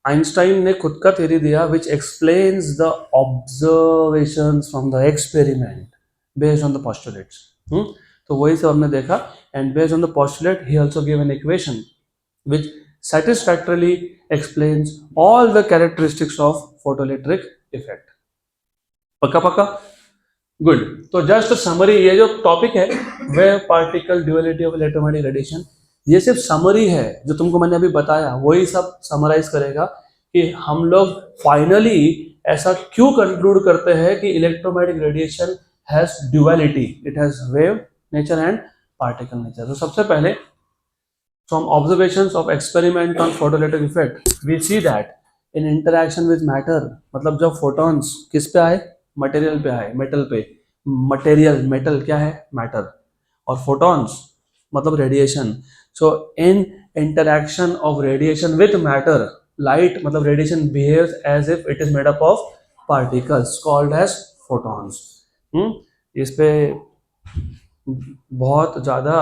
आइंस्टाइन ने खुद का थ्योरी दिया which explains the observations from the experiment based on the postulates. तो वही सब हमने देखा, and based on the postulate he also give an equation which satisfactorily explains all the characteristics of photoelectric effect। पक्का पक्का? गुड। तो जस्ट समरी, ये जो टॉपिक है wave particle duality of electromagnetic radiation, ये सिर्फ समरी है जो तुमको मैंने अभी बताया, वही सब समराइज करेगा कि हम लोग फाइनली ऐसा क्यों कंक्लूड करते हैं कि electromagnetic radiation has duality, it has wave nature and particle nature. तो सबसे पहले from observations of experiment on photoelectric effect we see that in interaction with matter, मतलब जब photons किस पे आए? मटेरियल पे आए, मेटल पे। मटेरियल, मेटल क्या है? मैटर। और photons मतलब radiation. So in interaction of radiation with matter, light मतलब radiation behaves as if it is made up of particles called as photons। इस पे बहुत ज़्यादा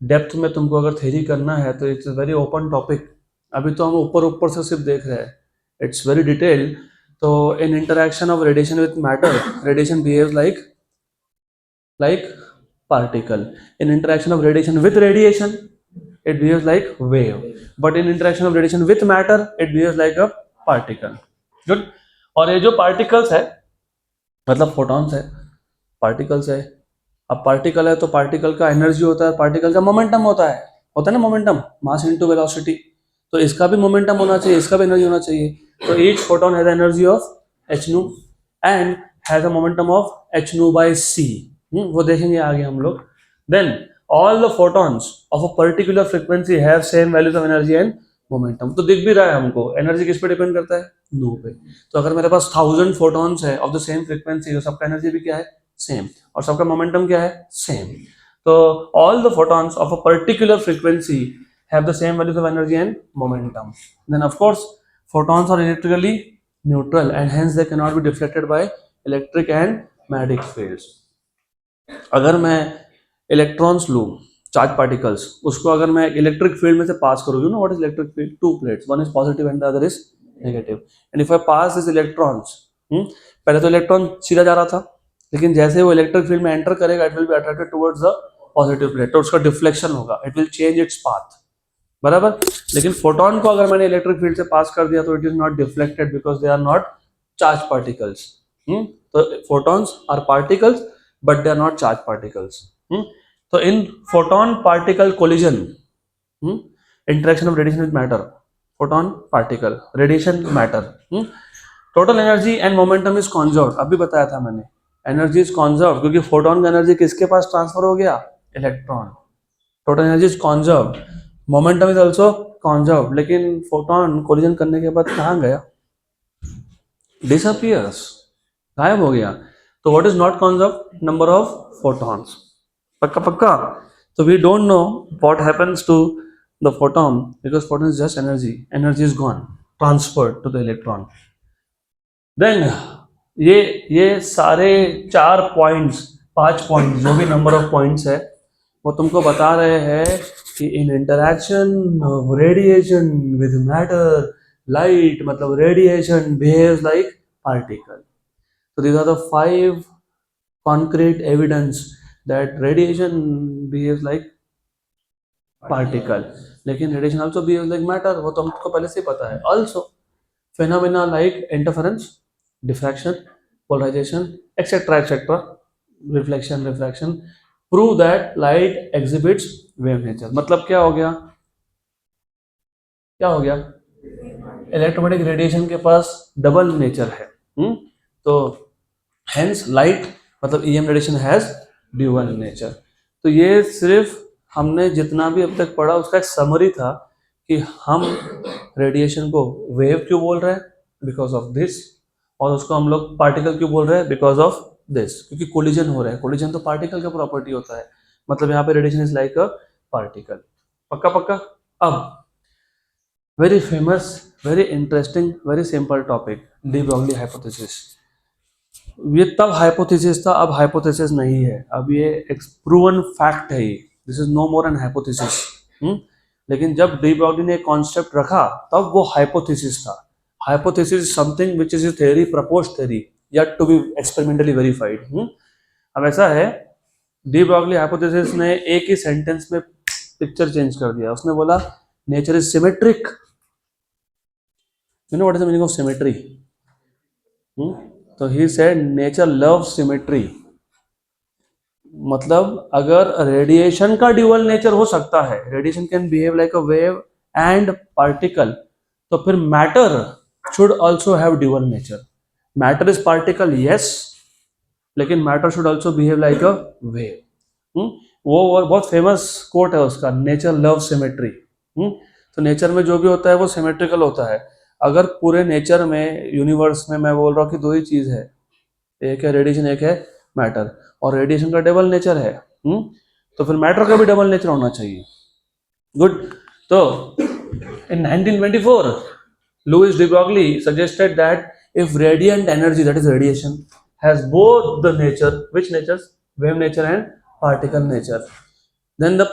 डेप्थ में तुमको अगर थ्योरी करना है तो इट्स वेरी ओपन टॉपिक. अभी तो हम ऊपर ऊपर से सिर्फ देख रहे हैं. It's very detail. तो in interaction of radiation with matter, radiation behaves like particle. In interaction of radiation with radiation, it behaves like wave. But in interaction of radiation with matter, it behaves like a particle. Good. और ये जो particles है मतलब photons है, particles है. अब पार्टिकल है तो पार्टिकल का एनर्जी होता है, पार्टिकल का मोमेंटम होता है ना मोमेंटम, मास इनटू वेलोसिटी. तो इसका भी मोमेंटम होना चाहिए, इसका भी एनर्जी होना चाहिए. तो each photon has energy of h nu and has a momentum of h nu by c. वो देखेंगे आगे हम लोग. Then all the photons of a particular frequency have same values of energy and momentum. तो दिख भी रहा है हमको, एनर्जी किस पे डिपेंड करता है, नो पे. तो अगर मेरे पास 1000 फोटॉन्स है ऑफ द सेम फ्रीक्वेंसी तो सबका एनर्जी भी क्या है, सेम. और सबका मोमेंटम क्या है, सेम. तो all the photons of a particular frequency have the same values of energy and momentum. Then of course photons are electrically neutral and hence they cannot be deflected by electric and magnetic fields. अगर मैं इलेक्ट्रॉन्स लूँ, चार्ज पार्टिकल्स, उसको अगर मैं इलेक्ट्रिक फील्ड में से पास करूँ, you know what is electric field, to plates, one is positive and the other is negative. And if I pass this electrons, पहले तो इलेक्ट्रॉन सीधा जा रहा था, लेकिन जैसे वो इलेक्ट्रिक फील्ड में एंटर करेगा it will be attracted towards the positive plate, तो उसका डिफ्लेक्शन होगा, it will change its path. बराबर. लेकिन फोटोन को अगर मैंने इलेक्ट्रिक फील्ड से पास कर दिया तो it is not deflected because they are not charge particles. तो photons are particles but they are not charge particles. तो in photon particle collision, interaction of radiation with matter, photon particle radiation matter, total energy and momentum is conserved. अभी बताया था मैंने, एनर्जी इज कॉन्जर्व्ड क्योंकि फोटोन का एनर्जी किसके पास ट्रांसफर हो गया, electron. Total energy is conserved, momentum is also conserved. लेकिन फोटोन कोलिजन करने के बाद कहाँ गया, डिसअपियर्स, गायब हो गया. तो what is not conserved, number of photons. पक्का पक्का. तो we don't know what happens to the photon because photon is just energy, energy is gone, transferred to the electron. Then ये सारे 4 पॉइंट्स, 5 पॉइंट्स, जो भी नंबर ऑफ पॉइंट्स है वो तुमको बता रहे हैं कि in interaction of radiation with matter, light मतलब radiation behaves like particle. So these are the 5 concrete evidence that radiation behaves like particle. लेकिन radiation also behaves like matter, वो तो हमको पहले से ही पता है. Also phenomena like interference, diffraction, polarization, etc., reflection, refraction prove that light exhibits wave nature. मतलब क्या हो गया, क्या हो गया, इलेक्ट्रोमैग्नेटिक रेडिएशन के पास डबल नेचर है. तो हेंस लाइट मतलब EM radiation has dual nature. तो ये सिर्फ हमने जितना भी अब तक पढ़ा उसका एक समरी था कि हम रेडिएशन को वेव क्यों बोल रहे हैं, बिकॉज ऑफ दिस, और उसको हम लोग पार्टिकल क्यों बोल रहे हैं, बिकॉज ऑफ दिस, क्योंकि कोलिजन हो रहा है. कोलिजन तो पार्टिकल का प्रॉपर्टी होता है, मतलब यहाँ पे radiation is like a particle. पक्का पक्का. अब very famous, very interesting, very simple topic, D Broglie hypothesis. ये तब हाइपोथेसिस था, अब हाइपोथेसिस नहीं है, अब ये एक प्रूवन फैक्ट है. ये this is no more an hypothesis. लेकिन जब डी ब्रॉगली ने एक कॉन्सेप्ट रखा तब वो हाइपोथेसिस था. Hypothesis is something which is a theory, proposed theory, yet to be experimentally verified. अब ऐसा है, डी ब्रॉगली हाइपोथेसिस ने एक ही सेंटेंस में पिक्चर चेंज कर दिया. उसने बोला nature is symmetric. You know what is the meaning of symmetry? तो he said nature loves symmetry. मतलब अगर रेडिएशन का ड्यूअल नेचर हो सकता है, radiation can behave like a wave and particle, तो फिर matter should also have dual nature. Matter is particle yes, लेकिन matter should also behave like a wave. वो बहुत फेमस कोट है उसका, नेचर लव सिमेट्री. तो नेचर में जो भी होता है वो सिमेट्रिकल होता है. अगर पूरे नेचर में, यूनिवर्स में मैं बोल रहा हूँ कि 2 ही चीज है, एक है रेडिएशन, एक है मैटर, और रेडिएशन का डबल नेचर है, तो फिर मैटर का भी डबल नेचर होना चाहिए. गुड. तो in 1924 Louis de Broglie suggested that if radiant energy, that is radiation, has both the nature, which natures, wave nature and particle nature. Then the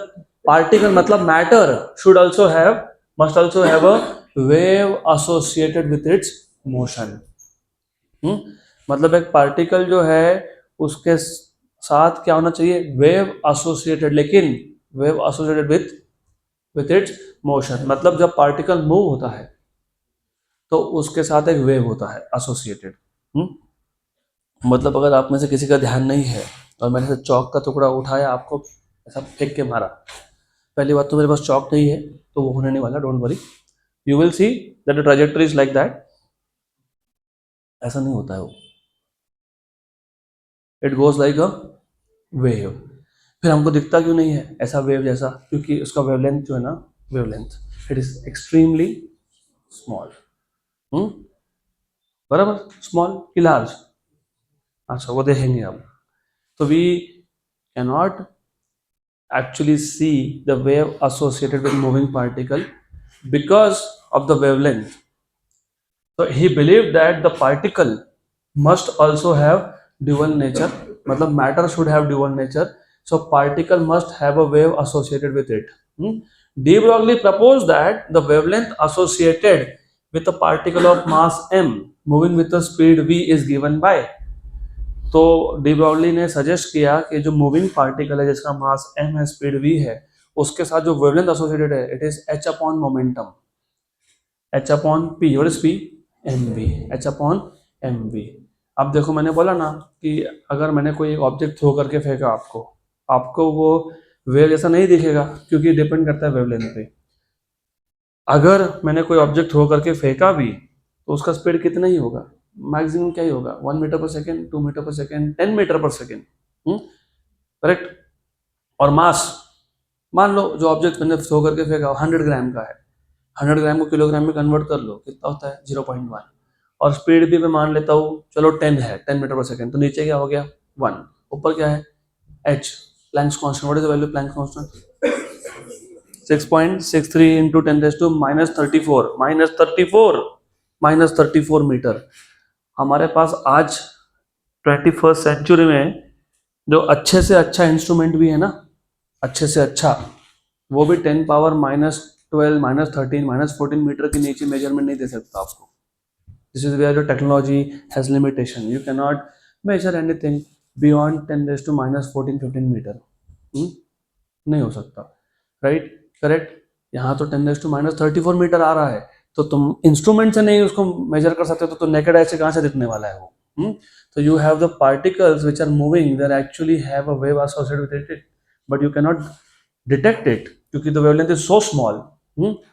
particle मतलब matter must also have a wave associated with its motion. मतलब एक पार्टिकल जो है उसके साथ क्या होना चाहिए, वेव एसोसिएटेड, लेकिन wave associated with its motion. मतलब जब पार्टिकल मूव होता है तो उसके साथ एक वेव होता है एसोसिएटेड. मतलब अगर आप में से किसी का ध्यान नहीं है और मैंने से चौक का टुकड़ा उठाया, आपको ऐसा फेंक के मारा, पहली बात तो मेरे पास चौक नहीं है तो वो होने नहीं वाला, don't worry, you will C that the trajectory is like that. ऐसा नहीं होता है वो, it goes like a wave. फिर हमको दिखता क्यों नहीं है ऐसा वेव जैसा, क्योंकि उसका वेवलेंथ जो है ना, wavelength it is extremely small. बराबर, स्मॉल की लार्ज. अच्छा वो देखेंगे अब. तो we cannot actually see the wave associated with moving particle because of the wavelength. So he believed that the particle must also have dual nature, मतलब matter should have dual nature, so particle must have a wave associated with it. De Broglie proposed that the wavelength associated with a particle of mass m moving with the speed v is given by. तो डी ब्रॉगली ने सजेस्ट किया कि जो मूविंग पार्टिकल है जिसका मास m है, स्पीड v है, उसके साथ जो वेवलेंथ एसोसिएटेड है it is h upon momentum, h upon p. What is p? mv, h upon mv. अब देखो मैंने बोला ना कि अगर मैंने कोई एक ऑब्जेक्ट थ्रो करके फेंका आपको वो वेव जैसा नहीं दिखेगा क्योंकि डिपेंड करता है वेवलेंथ पे. अगर मैंने कोई ऑब्जेक्ट थ्रो करके फेंका भी तो उसका स्पीड कितना ही होगा, मैक्सिमम क्या ही होगा, 1 metre per second, 2 metre per second, 10 metre per second. Correct. और मास, मान लो जो ऑब्जेक्ट मैंने थ्रो करके फेंका 100 ग्राम का है, 100 ग्राम को किलोग्राम में कन्वर्ट कर लो, कितना होता है 0.1. और स्पीड भी मैं मान लेता हूँ चलो 10 है, 10 मीटर पर सेकेंड, तो नीचे क्या हो गया 1, ऊपर क्या है h, Planck's constant. What is the value of Planck's constant? 6.63 into 10 raised to minus 34 metre. हमारे पास आज 21st सेंचुरी में जो अच्छे से अच्छा इंस्ट्रूमेंट भी है ना, अच्छे से अच्छा, वो भी 10 पावर -12 -13 -14 मीटर के नीचे मेजरमेंट नहीं दे सकता आपको. This is where your technology has limitation. You can not measure anything beyond 10 raised to -14-15 metre. नहीं हो सकता, राइट? करेक्ट. यहाँ तो 10 raised to -34 मीटर आ रहा है, तो तुम इंस्ट्रूमेंट से नहीं उसको मेजर कर सकते, तो नेकेड आई से कहाँ से दिखने वाला है वो. तो you have the particles which are moving, there actually have a wave associated with it, but you can not detect it क्योंकि the wavelength is so small.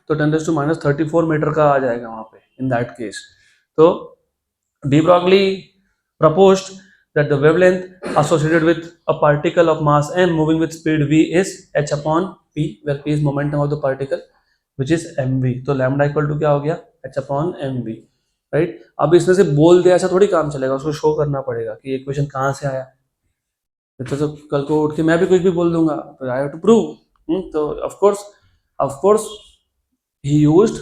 तो 10 raised to -34 मीटर का आ जाएगा वहाँ पे इन दैट केस. तो de Broglie proposed that the wavelength associated with a particle of mass m moving with speed v is h upon p, where p is momentum of the particle which is mv. तो लैम्डा इक्वल टू क्या हो गया h upon mv, राइट. अब इसमें से बोल दिया ऐसा थोड़ी काम चलेगा, उसको शो करना पड़ेगा कि इक्वेशन कहाँ से आया. तो कल को उठ के मैं भी कुछ भी बोल दूंगा, तो आई हैव टू प्रूव. तो of course he used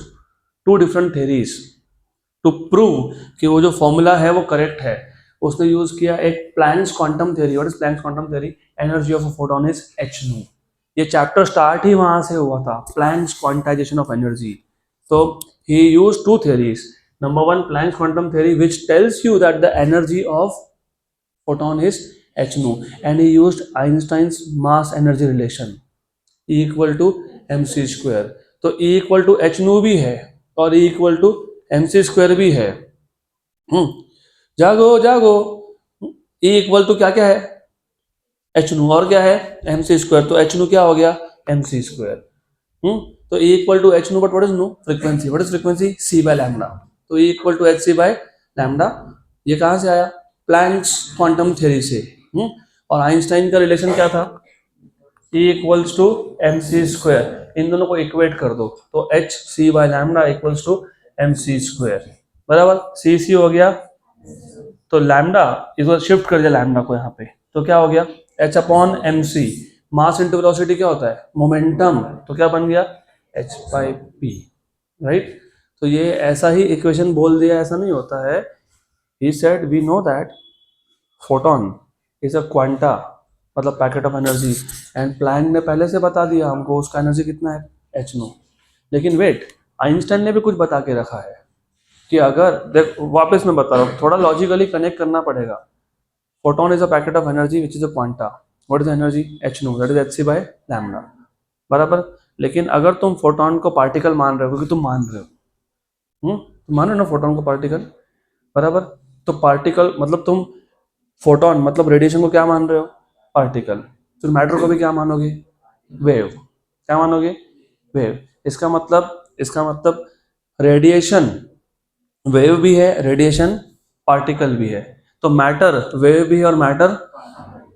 2 different theories to prove कि वो जो फॉर्मूला है वो करेक्ट है. उसने यूज किया एक Planck's quantum theory. What is Planck's quantum theory? Energy of a photon is h nu. ये चैप्टर स्टार्ट ही वहां से हुआ था, प्लैंक्स क्वांटाइजेशन ऑफ एनर्जी. तो he use 2 theories. Number 1 Planck's quantum theory which tells you that the energy of photon is h nu, and he used Einstein's mass energy relation E equal to mc square. तो E equal to h nu भी है और E equal to mc square भी है. जागो जागो. E इक्वल टू क्या क्या है h nu, और क्या है mc स्क्वायर. तो h nu क्या हो गया mc स्क्वायर. तो E equal to h nu, but what is nu? Frequency. What is frequency? c by lambda. तो E equal to hc by lambda. ये कहाँ से आया? प्लैंक्स क्वांटम थ्योरी से. और आइंस्टाइन का रिलेशन क्या था? E equals to mc square. इन दोनों को इक्वेट कर दो तो h c by lambda equals to mc square. बराबर. c c हो गया, तो लैम्डा इसको शिफ्ट कर दिया लैम्डा को यहाँ पे, तो क्या हो गया h upon mc. Mass into velocity क्या होता है? मोमेंटम. तो क्या बन गया h बाई p, राइट. तो ये ऐसा ही इक्वेशन बोल दिया, ऐसा नहीं होता है. he said we know that photon is a quanta मतलब packet of energy, and Planck ने पहले से बता दिया हमको उसका एनर्जी कितना है, एच नो। लेकिन वेट, आइंस्टाइन ने भी कुछ बता के रखा है कि अगर देख, वापस मैं बता रहा हूँ, थोड़ा लॉजिकली कनेक्ट करना पड़ेगा। Photon is a packet of energy which is a quanta, what is energy, h nu, that is h c by lambda, बराबर। लेकिन अगर तुम फोटोन को पार्टिकल मान रहे हो, क्योंकि तुम मान रहे हो, तुम मान रहे हो ना फोटोन को पार्टिकल, बराबर। तो पार्टिकल मतलब तुम फोटोन मतलब रेडिएशन को क्या मान रहे हो, पार्टिकल। फिर मैटर को भी क्या मानोगे, वेव। क्या मानोगे, वेव। इसका मतलब रेडिएशन वेव भी है, रेडिएशन पार्टिकल भी है। तो मैटर वेव भी है और मैटर,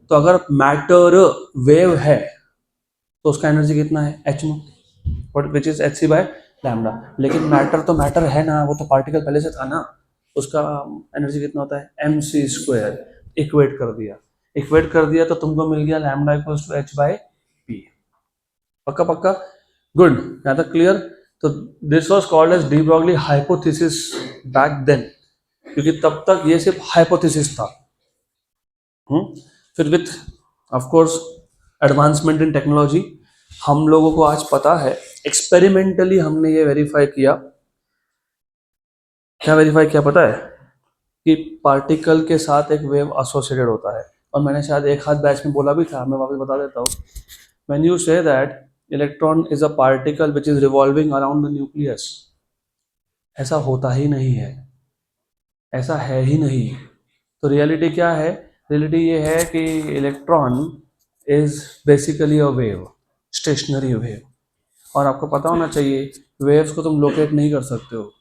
तो अगर मैटर वेव है तो उसका एनर्जी कितना है, h nu, which is h c by lambda. लेकिन मैटर तो मैटर है ना, वो तो पार्टिकल पहले से था ना, उसका एनर्जी कितना होता है, एम सी स्क्वायर। इक्वेट कर दिया तो तुमको मिल गया lambda equals to h by p. पक्का पक्का, गुड, यहाँ तक क्लियर। तो this was called as de Broglie hypothesis back then, क्योंकि तब तक ये सिर्फ हाइपोथेसिस था। फिर with of course advancement in technology हम लोगों को आज पता है, एक्सपेरिमेंटली हमने ये वेरीफाई किया। क्या वेरीफाई किया पता है, कि पार्टिकल के साथ एक वेव एसोसिएटेड होता है। और मैंने शायद एक हाथ बैच में बोला भी था, मैं वापस बता देता हूँ। When you say that electron is a particle which is revolving around the nucleus, ऐसा होता ही नहीं है, ऐसा है ही नहीं। तो रियलिटी क्या है, रियलिटी ये है कि electron is basically a wave, stationary wave. और आपको पता होना चाहिए, वेव्स को तुम लोकेट नहीं कर सकते हो,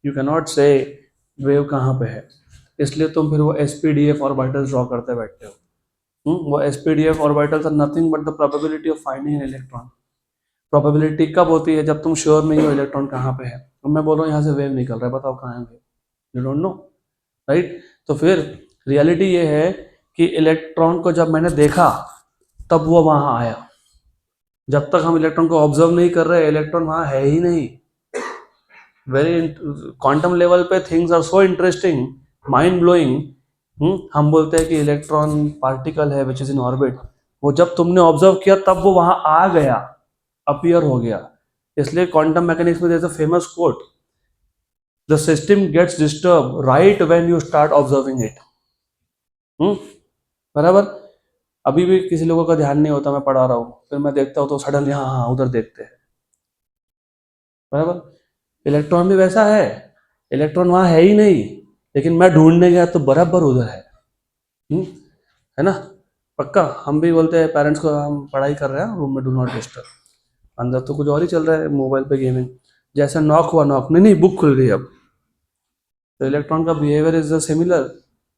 you can not say wave कहाँ पे है। इसलिए तुम फिर वो s p d f orbitals draw करते बैठते हो। वो s p d f orbitals are nothing but the probability of finding an electron. Probability कब होती है, जब तुम श्योर नहीं हो इलेक्ट्रॉन कहाँ पे है। तो मैं बोल रहा हूँ यहाँ से वेव निकल रहा है, बताओ कहाँ है wave, you don't know, right. तो फिर रियलिटी ये है कि इलेक्ट्रॉन को जब मैंने देखा तब वो वहां आया। जब तक हम इलेक्ट्रॉन को ऑब्जर्व नहीं कर रहे, इलेक्ट्रॉन वहां है ही नहीं। वेरी क्वांटम लेवल पे things are so interesting, mind blowing. हम बोलते हैं कि इलेक्ट्रॉन पार्टिकल है विच इज इन ऑर्बिट, वो जब तुमने ऑब्जर्व किया तब वो वहां आ गया, अपीयर हो गया। इसलिए क्वांटम मैकेनिक्स में there is a famous quote, the system gets disturb right when you start observing it. बराबर। अभी भी किसी लोगों का ध्यान नहीं होता, मैं पढ़ा रहा हूँ, फिर मैं देखता हूँ तो सडनली हाँ हाँ उधर देखते हैं, बराबर। इलेक्ट्रॉन भी वैसा है, इलेक्ट्रॉन वहां है ही नहीं, लेकिन मैं ढूंढने गया तो बराबर उधर है। है ना, पक्का। हम भी बोलते हैं पेरेंट्स को, हम पढ़ाई कर रहे हैं रूम में, डू नॉट डिस्टर्ब। अंदर तो कुछ और ही चल रहा है, मोबाइल पे गेमिंग। जैसे नॉक हुआ, नॉक नहीं नहीं, बुक खुल गई अब। तो इलेक्ट्रॉन का behaviour is similar,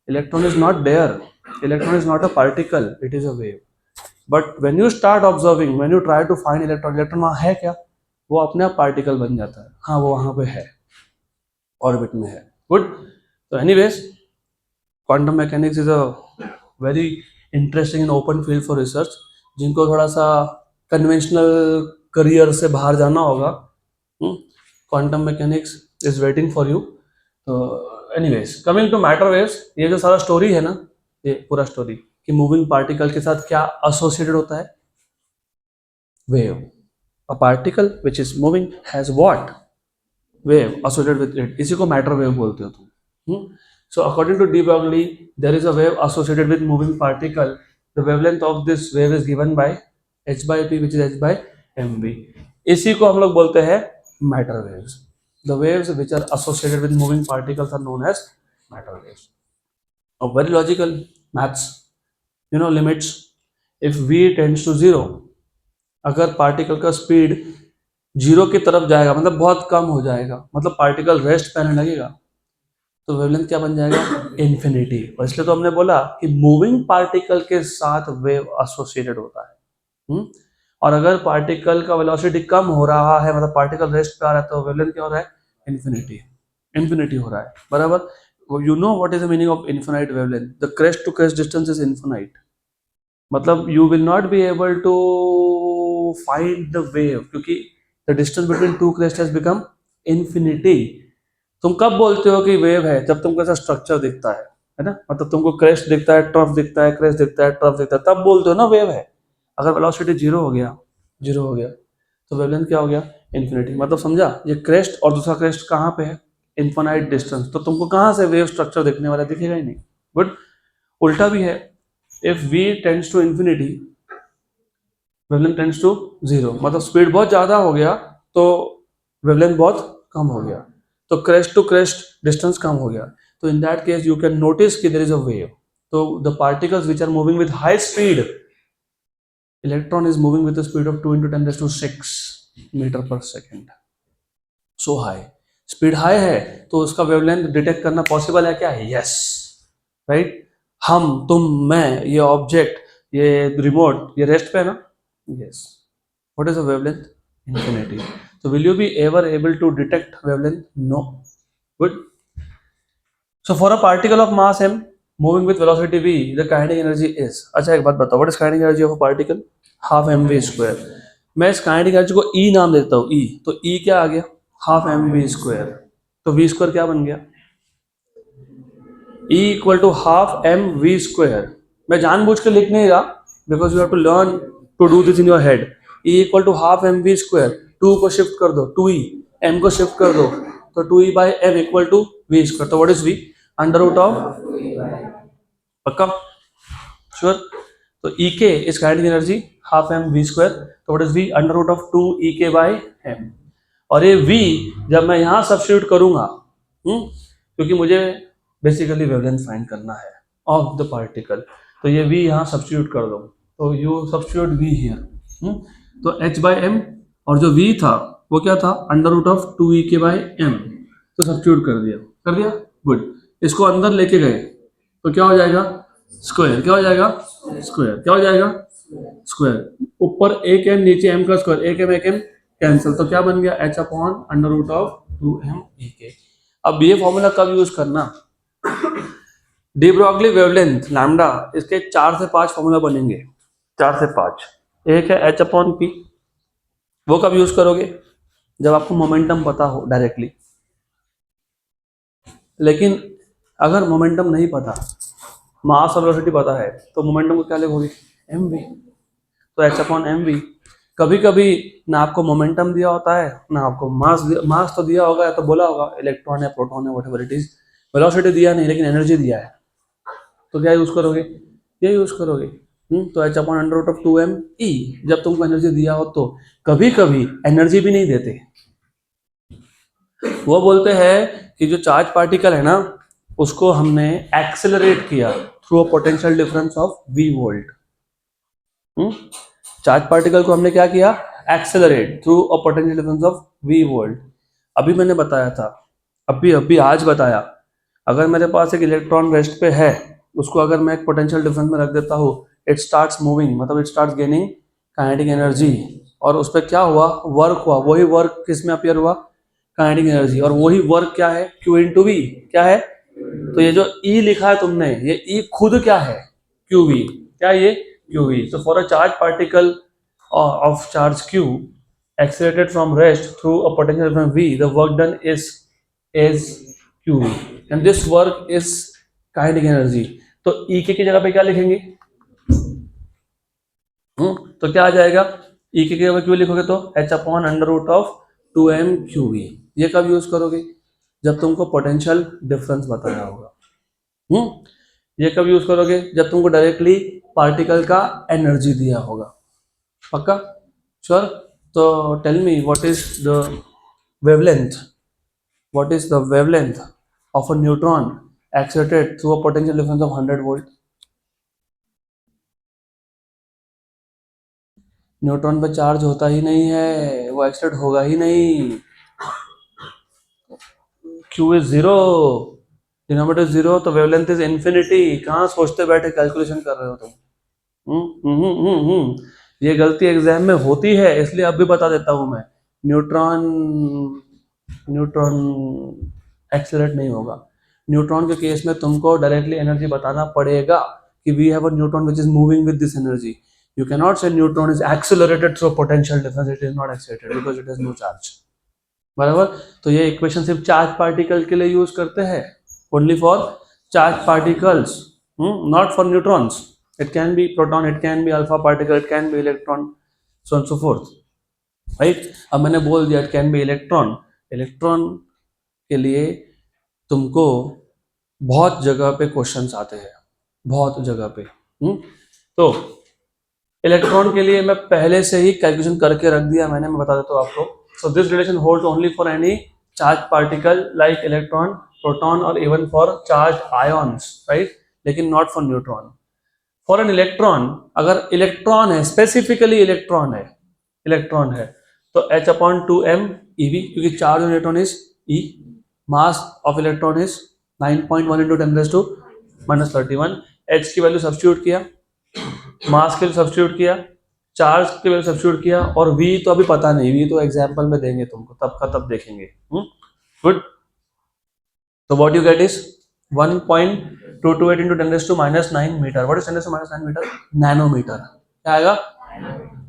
electron is not there, electron is not a particle, it is a wave. But when you start observing, when you try to find electron, electron वहां है क्या, वो अपने आप पार्टिकल बन जाता है, हाँ वो वहां पे है, ऑर्बिट में है। गुड। तो anyways, quantum mechanics is a very interesting and open field for research. जिनको थोड़ा सा कन्वेंशनल करियर से बाहर जाना होगा, quantum mechanics is waiting for you. तो anyways, coming to matter waves, ये जो सारा स्टोरी है ना, ये पूरा स्टोरी कि मूविंग पार्टिकल के साथ क्या एसोसिएटेड होता है, wave. A particle which is moving has what, wave associated with it, इसी को मैटर वेव बोलते हो तुम। So according to de Broglie, there is a wave associated with moving particle, the wavelength of this wave is given by h by p which is h by mv। इसी को हम लोग बोलते हैं matter waves. the waves which are associated with moving particles are known as matter waves। a very logical maths, limits, if v tends to 0, अगर पार्टिकल का स्पीड जीरो की तरफ जाएगा, मतलब बहुत कम हो जाएगा, मतलब पार्टिकल रेस्ट पे आने लगेगा, तो वेवलेंथ क्या बन जाएगा, इन्फिनिटी। और इसलिए तो हमने बोला कि मूविंग पार्टिकल के साथ वेव एसोसिएटेड होता है। और अगर पार्टिकल का वेलोसिटी कम हो रहा है, मतलब पार्टिकल रेस्ट पे आ रहा है, तो वेवलेंथ क्या हो रहा है, इन्फिनिटी, इन्फिनिटी हो रहा है, बराबर। You know what is the meaning of infinite wavelength, the crest to crest distance is infinite. मतलब you will not be able to find the wave, क्योंकि the distance between two crest has become infinity. तुम कब बोलते हो कि वेव है, जब तुमको ऐसा स्ट्रक्चर दिखता है, है ना, मतलब तुमको क्रेस्ट दिखता है, ट्रफ दिखता है, क्रेस्ट दिखता है, ट्रफ दिखता है, तब बोलते हो ना वेव है। अगर वेलोसिटी जीरो हो गया, जीरो हो गया, तो वेवलेंथ क्या हो गया, इन्फिनिटी। मतलब समझा, ये क्रेस्ट और दूसरा क्रेस्ट कहाँ पे है, इनफाइनाइट डिस्टेंस, तो तुमको कहाँ से वेव स्ट्रक्चर दिखने वाला, दिखेगा ही नहीं। बट उल्टा भी है, if v tends to infinity, wavelength tends to zero, मतलब स्पीड बहुत ज्यादा हो गया तो वेवलेंथ बहुत कम हो गया, तो क्रेस्ट टू क्रेस्ट डिस्टेंस कम हो गया, तो in that case you can notice कि देयर इज अ वेव। तो the particles which are moving with high speed, electron is moving with the speed of 2 × 10⁶ metre per second, so high, speed high है, तो उसका वेवलेंथ डिटेक्ट करना पॉसिबल है क्या, यस, राइट। हम, तुम, मैं, ये ऑब्जेक्ट, ये रिमोट, ये रेस्ट पे है ना, yes. What is the wavelength, infinity. So will you be ever able to detect wavelength, no, good. So for a particle of mass m moving with velocity v, the kinetic energy is, अच्छा एक बात बताओ, what is kinetic energy of a particle, half M we square. मैं इस काइनेटिक एनर्जी को ई नाम देता हूँ, ई, तो ई क्या आ गया, हाफ एम वी स्क्वायर, तो वी स्क्वायर क्या बन गया, E equal to half M we square. मैं जानबूझ के लिख नहीं रहा, because you have to learn to do this in your head. E equal to half M we square, two को शिफ्ट कर दो, टू ई, एम को शिफ्ट कर दो, तो two E by m equal to v square, तो what is V, under root of, पक्का, श्योर। तो E K is kinetic energy half M we square, तो what is V, under root of 2 E K by M. और ये v जब मैं यहाँ सब्स्टिट्यूट करूंगा, क्योंकि मुझे बेसिकली वेवलेंथ फाइंड करना है ऑफ द पार्टिकल, तो ये v यहाँ सब्स्टिट्यूट कर दो, तो यू सब्स्टिट्यूट v हियर, तो h बाई एम, और जो v था वो क्या था, under root of 2 E K by M, तो सब्स्टिट्यूट कर दिया, गुड। इसको अंदर लेके गए तो क्या हो जाएगा, स्क्वायर, क्या हो जाएगा, स्क्वायर, क्या हो जाएगा, स्क्वायर, ऊपर एक एम, नीचे एम का स्क्वायर, एक एम कैंसिल, तो क्या बन गया, h upon under root of 2m E के। अब ये फॉर्मूला कब यूज करना, डी ब्रॉगली वेवलेंथ लैम्डा, इसके 4 से 5 फॉर्मूला बनेंगे, 4 से 5। एक है h अपॉन पी, वो कब यूज करोगे, जब आपको मोमेंटम पता हो डायरेक्टली। लेकिन अगर मोमेंटम नहीं पता, मास और वेलोसिटी पता है, तो मोमेंटम को क्या लिखोगे, एम वी, तो h अपॉन एम वी। कभी कभी ना आपको मोमेंटम दिया होता है, ना आपको मास तो दिया होगा, या तो बोला होगा इलेक्ट्रॉन है, प्रोटॉन है, व्हाटएवर इट इज, वेलोसिटी दिया नहीं लेकिन एनर्जी दिया है, तो क्या यूज करोगे, ये यूज करोगे, तो h upon under root of 2m E. जब तुमको एनर्जी दिया हो तो कभी कभी एनर्जी भी नहीं देते, वो बोलते हैं कि जो चार्ज पार्टिकल है ना, उसको हमने एक्सेलरेट किया through a potential difference of v volt. Charge particle को हमने क्या किया, accelerate through a potential difference of v volt. अभी मैंने बताया था, अभी आज बताया, अगर मेरे पास एक इलेक्ट्रॉन रेस्ट पे है, उसको अगर मैं एक पोटेंशियल डिफरेंस में रख देता हूँ, इट स्टार्ट्स मूविंग, मतलब it starts gaining kinetic energy, और उस पर क्या हुआ, वर्क हुआ, वही वर्क किस में अपीयर हुआ, काइनेटिक एनर्जी, और वही वर्क क्या है, Q इंटू वी, क्या है, तो ये जो E लिखा है तुमने, ये E खुद क्या है, QV, क्या ये QV। So for a charged particle of charge Q accelerated from rest through a potential difference V, the work done is QV, and this work is kinetic energy। तो E के की जगह पे क्या लिखेंगे, तो क्या आ जाएगा, E के जगह पे क्यों लिखोगे, तो h upon under root of 2m QV। ये कब यूज करोगे, जब तुमको पोटेंशियल डिफरेंस बताया होगा। ये कब यूज करोगे, जब तुमको डायरेक्टली पार्टिकल का एनर्जी दिया होगा, पक्का, श्योर। तो tell me what is the wavelength, what is the wavelength of a neutron accelerated through a potential difference of 100 volt. Neutron पे चार्ज होता ही नहीं है, वो एक्सेलरेट होगा ही नहीं, Q is zero, denominator zero, तो वेवलेंथ इज इन्फिनिटी। कहाँ सोचते बैठे कैलकुलेशन कर रहे हो तुम, ये गलती एग्जाम में होती है, इसलिए अब भी बता देता हूं मैं, न्यूट्रॉन न्यूट्रॉन एक्सेलरेट नहीं होगा। न्यूट्रॉन के केस में तुमको डायरेक्टली एनर्जी बताना पड़ेगा कि we have a neutron which is moving with this energy. You can not say neutron is accelerated through potential difference, it is not accelerated because it has no charge, बराबर। तो ये इक्वेशन सिर्फ चार्ज पार्टिकल के लिए यूज करते हैं, only for charged particles, not for neutrons. It can be proton, it can be alpha particle, it can be electron, so on and so forth. Right, अब मैंने बोल दिया it can be electron. Electron के लिए तुमको बहुत जगह पे क्वेश्चंस आते हैं, बहुत जगह पे. तो इलेक्ट्रॉन के लिए मैं पहले से ही कैलकुलेशन करके रख दिया मैंने, मैं बता देता हूँ आपको. So this relation hold only for any charge particle like electron, proton और even for charge ions, right, लेकिन not for neutron. For an electron, अगर इलेक्ट्रॉन है, स्पेसिफिकली इलेक्ट्रॉन है तो h अपॉन 2m ev, क्योंकि charge on electron is e, mass of electron is 9.1 into 10⁻⁻31. h की वैल्यू सब्स्टिट्यूट किया, मास के लिए सब्स्टिट्यूट किया, चार्ज के वैल्यू सब्स्टिट्यूट किया, और v तो अभी पता नहीं, v तो एग्जांपल में देंगे तुमको, तब का तब देखेंगे. गुड. तो what you get is 1.228 into 10⁻⁻9 metre. What is 10⁻⁻9 metre? Nanometre. क्या आएगा?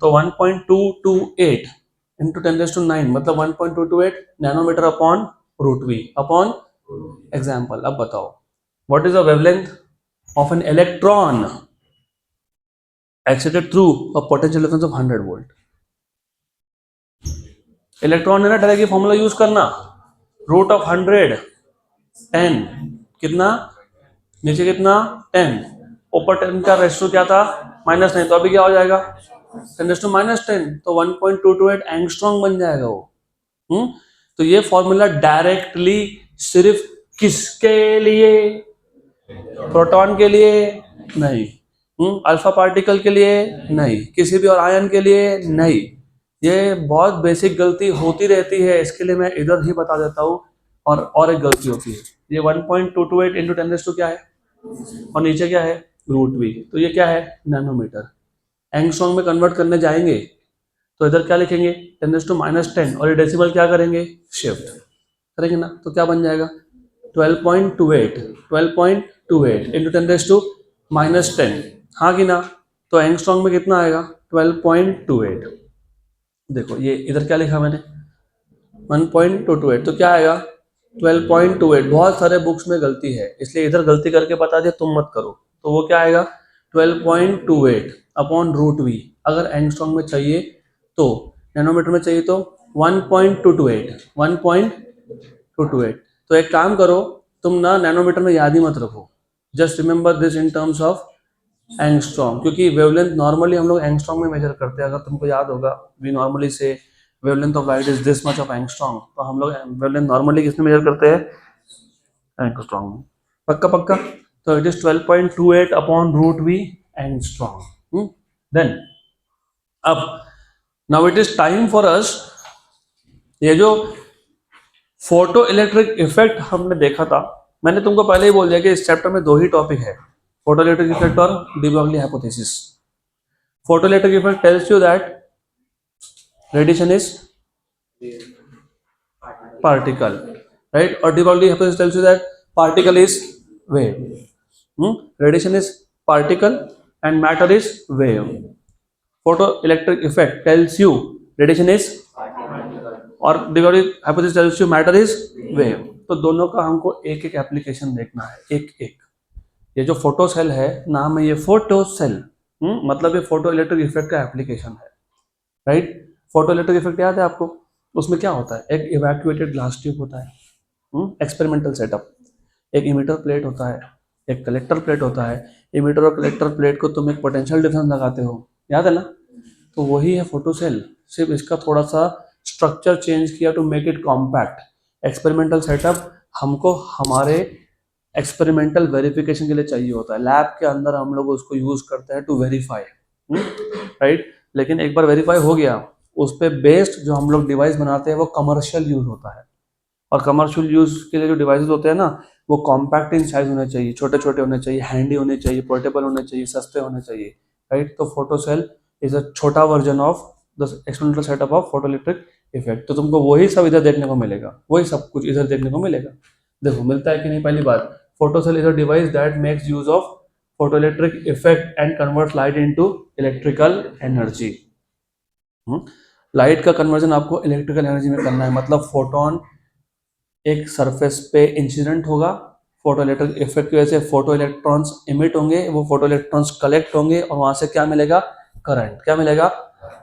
तो 1.228 इंटू 10⁻⁹ मतलब 1.228 nanometre upon root V upon example. अब बताओ what is the wavelength of an electron excited through a potential difference of 100 volt. Electron है ना, डायरेक्ट ये फॉर्मूला यूज करना, रूट ऑफ 100 10, कितना नीचे कितना 10, ऊपर 10 का रेशियो क्या था -9, तो अभी क्या हो जाएगा 10⁻⁻10, तो 1.228 एंगस्ट्रॉम बन जाएगा वो. तो ये फॉर्मूला डायरेक्टली सिर्फ किसके लिए? प्रोटॉन के लिए नहीं, अल्फा पार्टिकल के लिए नहीं, किसी भी और आयन के लिए नहीं. ये बहुत बेसिक गलती होती रहती है, इसके लिए मैं इधर ही बता देता हूँ. और एक गलती होती है, ये 1.228 इंटू 10 क्या है, और नीचे क्या है रूट वी, तो ये क्या है नैनोमीटर. एंगस्ट्रॉम में कन्वर्ट करने जाएंगे तो इधर क्या लिखेंगे 10⁻⁻10, और ये डेसिमल क्या करेंगे शिफ्ट करेंगे ना, तो क्या बन जाएगा 12.28 इंटू 10⁻⁻10, हाँ कि ना. तो एंगस्ट्रॉम में कितना आएगा 12.28. देखो ये इधर क्या लिखा मैंने 1.228, तो क्या आएगा 12.28. बहुत सारे बुक्स में गलती है, इसलिए इधर गलती करके बता दिया, तुम मत करो. तो वो क्या आएगा 12.28 अपॉन रूट वी. अगर एंगस्ट्रॉम में चाहिए तो, नैनोमीटर में चाहिए तो 1.228. तो एक काम करो, तुम ना नैनोमीटर में याद ही मत रखो, just remember this in terms of angstrom, क्योंकि वेवलेंथ नॉर्मली हम लोग एंगस्ट्रॉम में मेजर करते हैं. अगर तुमको याद होगा, वी नॉर्मली से wavelength of light is this much of angstrom, तो हम लोग वेवलेंथ नॉर्मली किसमें मेजर करते हैं एंगस्ट्रॉम में. पक्का. तो it is 12.28 upon root V angstrom. Then अब now it is time for us, ये जो फोटो इलेक्ट्रिक इफेक्ट हमने देखा था, मैंने तुमको पहले ही बोल दिया कि इस चैप्टर में दो ही टॉपिक है, फोटो इलेक्ट्रिक इफेक्ट और de Broglie hypothesis. Photo electric effect tells you that radiation is particle, right, और de Broglie hypothesis tells you that particle is wave. Radiation is particle and matter is wave. Photoelectric effect tells you radiation is और de Broglie hypothesis tells you matter is wave. तो दोनों का हमको एक एक एप्लीकेशन देखना है, एक. ये जो फोटो सेल है, नाम है ये फोटो सेल, मतलब ये फोटो इलेक्ट्रिक इफेक्ट का एप्लीकेशन है, राइट. फोटो इलेक्ट्रिक इफेक्ट याद है आपको? उसमें क्या होता है, एक इवैक्यूएटेड ग्लास ट्यूब होता है, एक्सपेरिमेंटल सेटअप, एक इमिटर प्लेट होता है, एक कलेक्टर प्लेट होता है. इमिटर और कलेक्टर प्लेट को तुम एक पोटेंशियल डिफरेंस लगाते हो, याद है ना. तो वही है फोटो सेल, सिर्फ इसका थोड़ा सा स्ट्रक्चर चेंज किया to make it compact. Experimental setup हमको हमारे एक्सपेरिमेंटल वेरिफिकेशन के लिए चाहिए होता है, लैब के अंदर हम लोग उसको यूज करते हैं टू वेरीफाई, राइट. लेकिन एक बार वेरीफाई हो गया, उस पर बेस्ड जो हम लोग डिवाइस बनाते हैं वो कमर्शियल यूज होता है. और कमर्शियल यूज के लिए जो डिवाइसेस होते हैं ना, वो कॉम्पैक्ट इन साइज होने चाहिए, छोटे छोटे होने चाहिए, हैंडी होने चाहिए, पोर्टेबल होने चाहिए, सस्ते होने चाहिए, राइट. तो फोटो सेल इज अ छोटा version of the experimental setup of photo electric effect. तो तुमको वही सब इधर देखने को मिलेगा, वही सब कुछ इधर देखने को मिलेगा. देखो मिलता है कि नहीं. पहली बात, photo cell is a device that makes use of photo electric effect and converts light into electrical energy. Light का कन्वर्जन आपको इलेक्ट्रिकल एनर्जी में करना है, मतलब फोटोन एक सरफेस पे इंसिडेंट होगा, फोटो इलेक्ट्रिक इफेक्ट की वजह से फोटो इलेक्ट्रॉन्स इमिट होंगे, वो फोटो इलेक्ट्रॉन्स कलेक्ट होंगे और वहां से क्या मिलेगा, करंट। क्या मिलेगा,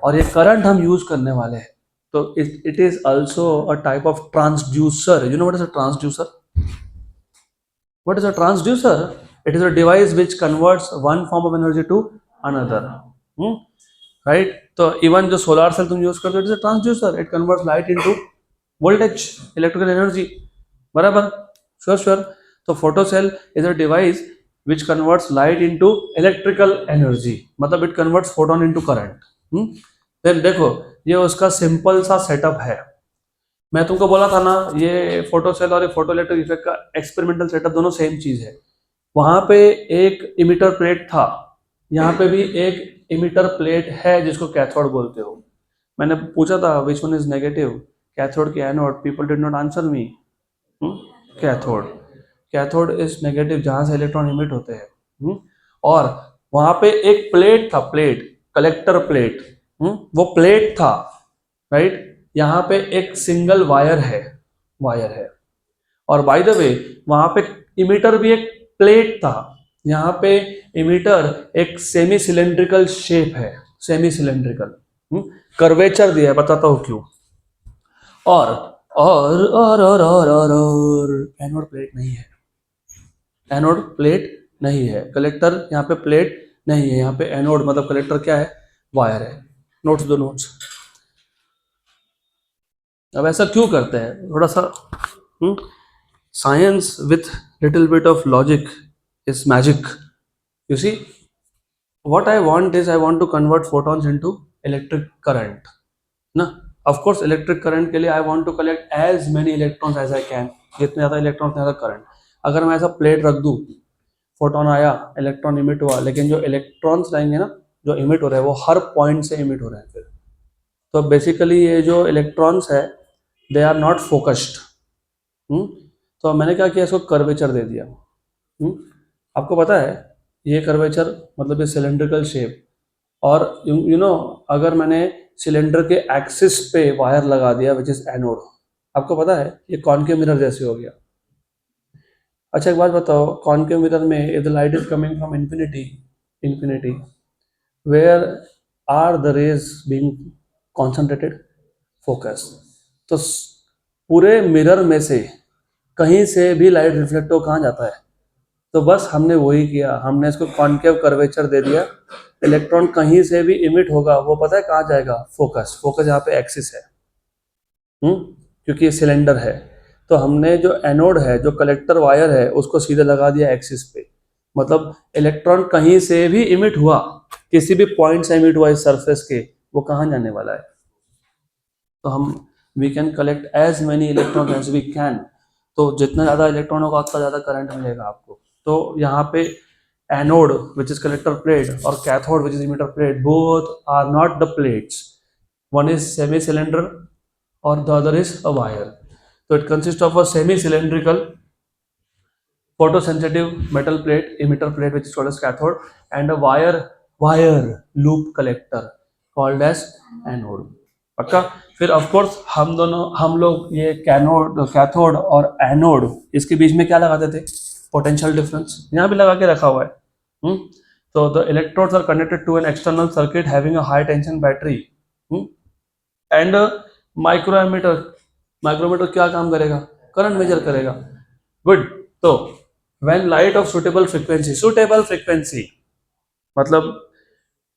और ये करंट हम यूज करने वाले हैं। तो it is also a type of transducer. You know what is a transducer? What is a transducer? It is a device which converts one form of energy to another. Hmm? Right? तो इवन जो सोलर सेल तुम यूज करते हो, it is a transducer. It converts light into voltage, electrical energy. बराबर? Sure sure. तो photo cell is a device which converts light into electrical energy, मतलब it converts photon into current. then देखो, ये उसका सिंपल सा सेटअप है। मैं तुमको बोला था ना, ये फोटो सेल और ये फोटो इलेक्ट्रिक इफेक्ट का एक्सपेरिमेंटल सेटअप दोनों सेम चीज है। वहां पे एक इमिटर प्लेट था, यहाँ पे भी एक इमिटर प्लेट है जिसको कैथोड बोलते हो। मैंने पूछा था which one is negative, cathode की anode. People did not answer me. Cathode, cathode is negative, जहां से इलेक्ट्रॉन इमिट होते हैं। और वहां पे एक प्लेट था, प्लेट, कलेक्टर प्लेट। वो प्लेट था, राइट। यहाँ पे एक सिंगल वायर है, वायर है। और बाय द वे वहां पे इमिटर भी एक प्लेट था। यहाँ पे इमिटर एक सेमी सिलेंड्रिकल शेप है, सेमी सिलेंड्रिकल। कर्वेचर दिया है, बताता हूँ क्यों। और एनोड प्लेट नहीं है, एनोड प्लेट नहीं है। कलेक्टर यहाँ पे प्लेट नहीं है, यहाँ पे एनोड मतलब कलेक्टर क्या है, वायर है। नोट्स दो, नोट्स। अब ऐसा क्यों करते हैं, थोड़ा सा science with little bit of logic is magic. You see, what I want is, I want to convert photons into electric current ना। ऑफ कोर्स इलेक्ट्रिक करंट के लिए I want to collect as many electrons as I can. जितने ज़्यादा इलेक्ट्रॉन्स उतना ज़्यादा करंट। अगर मैं ऐसा प्लेट रख दूँ, फोटोन आया, इलेक्ट्रॉन इमिट हुआ, लेकिन जो इलेक्ट्रॉन्स रहेंगे ना, जो इमिट हो रहे हैं, वो हर पॉइंट से इमिट हो रहे हैं फिर। तो बेसिकली ये जो इलेक्ट्रॉन्स है, दे आर नॉट फोकस्ड। तो मैंने क्या किया, इसको कर्वेचर दे दिया। आपको पता है ये कर्वेचर मतलब ये सिलेंड्रिकल शेप। और यू नो, अगर मैंने सिलेंडर के एक्सिस पे वायर लगा दिया विच इज एनोड, आपको पता है ये कॉनकेव मिरर जैसे हो गया। अच्छा एक बात बताओ, कॉनकेव मिरर में if the light is coming from infinity, where are the rays being concentrated, focus. तो पूरे मिरर में से कहीं से भी लाइट रिफ्लेक्ट हो कहाँ जाता है, तो बस हमने वही किया, हमने इसको कॉनकेव कर्वेचर दे दिया। इलेक्ट्रॉन कहीं से भी इमिट होगा, वो पता है कहाँ जाएगा, फोकस। फोकस यहाँ पे एक्सिस है, क्योंकि ये सिलेंडर है। तो हमने जो एनोड है, जो कलेक्टर वायर है, उसको सीधे लगा दिया एक्सिस पे। मतलब इलेक्ट्रॉन कहीं से भी इमिट हुआ, किसी भी पॉइंट से इमिट हुआ इस सरफेस के, वो कहाँ जाने वाला है। तो हम we can collect as many electron as we can. तो जितना ज़्यादा इलेक्ट्रॉन होगा उतना ज़्यादा करंट मिलेगा आपको। तो यहाँ पे anode which is collector plate और cathode which is emitter plate, both are not the plates. One is semi cylinder और the other is a wire. तो it consist of a semi cylindrical photosensitive metal plate, emitter plate which is called as cathode, and a wire loop collector called as anode. पक्का। फिर ऑफ कोर्स हम लोग ये कैथोड और एनोड, इसके बीच में क्या लगाते थे, पोटेंशियल डिफरेंस। यहाँ भी लगा के रखा हुआ है। तो the electrodes are connected to an external circuit having a high tension battery and micrometer. Micrometer क्या काम करेगा, करंट मेजर करेगा। गुड। तो when light of suitable frequency मतलब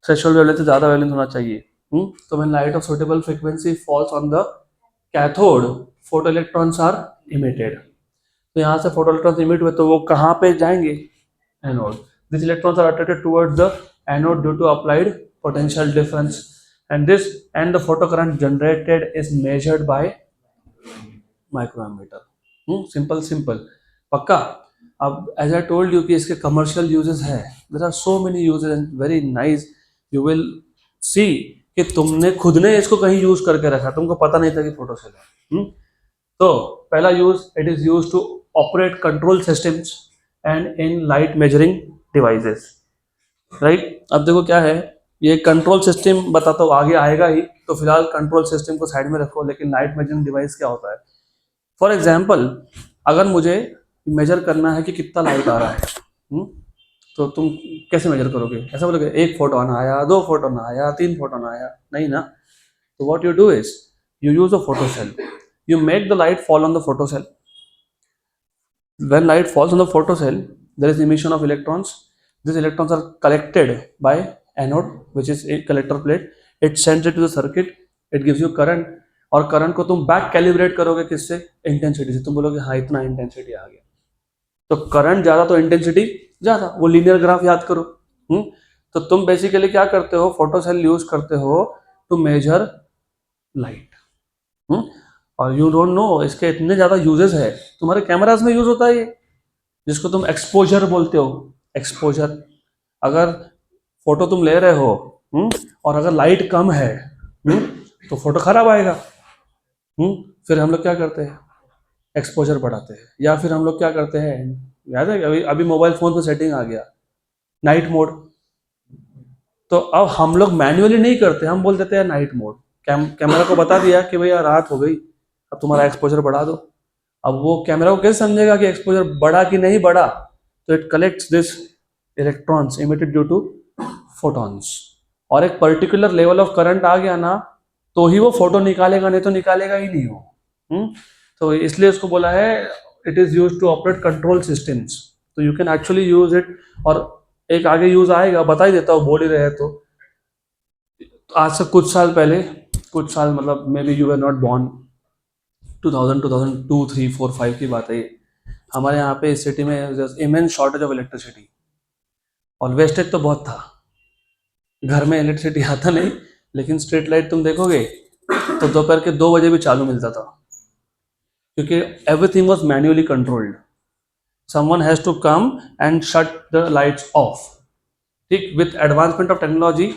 थ्रेशोल्ड वेवलेंथ से ज्यादा वेवलेंथ होना चाहिए। तो when light of suitable frequency falls on the cathode, photoelectrons are emitted। तो यहाँ से photoelectrons emit हुए तो वो कहाँ पे जाएंगे, anode. These electrons are attracted towards the anode due to applied potential difference, and the photocurrent generated is measured by microammeter। Simple पक्का। अब एज आई टोल्ड यू कि इसके कमर्शियल यूजेस है, there are so many uses and very nice. You will see कि तुमने खुद ने इसको कहीं यूज करके रखा, तुमको पता नहीं था कि फोटो सेल है। तो पहला use, it is use to operate control systems and in light measuring devices, right. अब देखो क्या है, ये कंट्रोल सिस्टम बताता हूँ, आगे आएगा ही। तो फिलहाल कंट्रोल सिस्टम को साइड में रखो, लेकिन लाइट मेजरिंग डिवाइस क्या होता है। फॉर एग्जाम्पल, अगर मुझे मेजर करना है कि कितना लाइट आ रहा है। तो तुम कैसे मेजर करोगे? ऐसा बोलोगे 1 फोटोन आया, 2 फोटोन आया, 3 फोटोन आया, नहीं ना। तो what you do is you use a photocell. You make the light fall on the photocell. When light falls on the photocell, there is emission of electrons. These electrons are collected by anode, which is a collector plate. It sends it to the circuit. It gives you current. और करंट को तुम बैक कैलिब्रेट करोगे किससे? इंटेंसिटी से। तुम बोलोगे हाँ इतना इंटेंसिटी आ गया। तो करंट ज़्यादा तो इंटेंसिटी ज़्यादा, वो लीनियर ग्राफ याद करो। तो तुम बेसिकली क्या करते हो? फोटोसेल यूज करते हो टू मेजर लाइट। और यू डोंट नो इसके इतने ज़्यादा यूजेस है। तुम्हारे कैमराज में यूज होता है ये, जिसको तुम एक्सपोजर बोलते हो। एक्सपोजर, अगर फोटो तुम ले रहे हो और अगर लाइट कम है तो फोटो खराब आएगा। फिर हम लोग क्या करते हैं? एक्सपोजर बढ़ाते हैं। या फिर हम लोग क्या करते हैं, याद है अभी अभी मोबाइल फोन पे सेटिंग आ गया नाइट मोड। तो अब हम लोग मैन्युअली नहीं करते, हम बोल देते हैं नाइट मोड। कैमरा को बता दिया कि भैया रात हो गई, अब तुम्हारा एक्सपोजर बढ़ा दो। अब वो कैमरा को कैसे समझेगा कि एक्सपोजर बढ़ा कि नहीं बढ़ा? तो it collects this electrons emitted due to photons, और एक पर्टिकुलर लेवल ऑफ करंट आ गया ना तो ही वो फोटो निकालेगा, नहीं तो निकालेगा ही नहीं वो। तो इसलिए उसको बोला है it is use to operate control systems. तो you can actually use it. और एक आगे यूज आएगा, बता ही देता हूँ, बोल ही रहे तो आज से कुछ साल पहले, कुछ साल मतलब maybe you are not born, 2000 2002 3 4 5 की बात है ये। हमारे यहाँ पे इस सिटी में इमेंस शॉर्टेज ऑफ इलेक्ट्रिसिटी, और वेस्टेज तो बहुत था। घर में इलेक्ट्रिसिटी आता नहीं, लेकिन स्ट्रीट लाइट तुम देखोगे तो दोपहर के 2 बजे भी चालू मिलता था, क्योंकि everything was manually controlled. Someone has to come and shut the lights off. ठीक, विथ एडवांसमेंट ऑफ टेक्नोलॉजी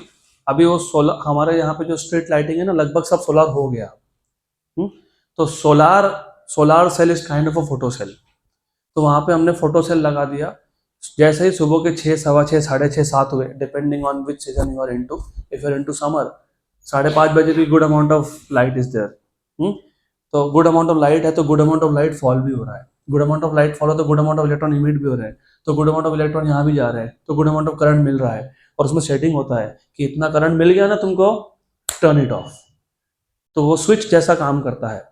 अभी वो सोलर, हमारे यहाँ पे जो स्ट्रीट लाइटिंग है ना लगभग सब सोलर हो गया। तो solar cell is kind of a photo cell. तो वहाँ पे हमने फोटो सेल लगा दिया। जैसे ही सुबह के 6, सवा 6, 6:30, 7 हुए, depending on which season you are into. If you are into summer, 5:30 बजे भी good amount of light is there. तो गुड अमाउंट ऑफ लाइट है तो good amount of light fall भी हो रहा है। Good amount of light fall हो तो good amount of electron emit भी हो रहा है। तो गुड अमाउंट ऑफ इलेक्ट्रॉन यहाँ भी जा रहे हैं, तो गुड अमाउंट ऑफ करंट मिल रहा है। और उसमें सेटिंग होता है कि इतना करंट मिल गया ना तुमको, टर्न इट ऑफ। तो वो स्विच जैसा काम करता है।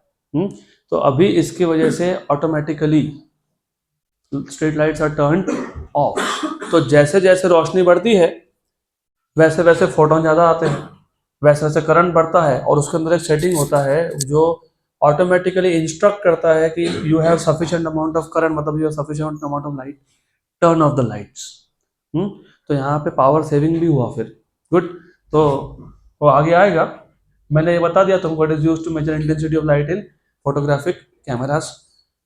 तो अभी इसकी वजह से automatically street lights are turned off. तो जैसे जैसे रोशनी बढ़ती है वैसे वैसे फोटोन ज़्यादा आते हैं, वैसे वैसे करंट बढ़ता है। और उसके अंदर एक सेटिंग होता है जो ऑटोमेटिकली इंस्ट्रक्ट करता है कि you have sufficient amount of current, मतलब you have sufficient amount of light, turn off the lights. तो यहाँ पे पावर सेविंग भी हुआ फिर। गुड। तो वो आगे आएगा। मैंने ये बता दिया तुमको, it is used to measure intensity of light in photographic cameras.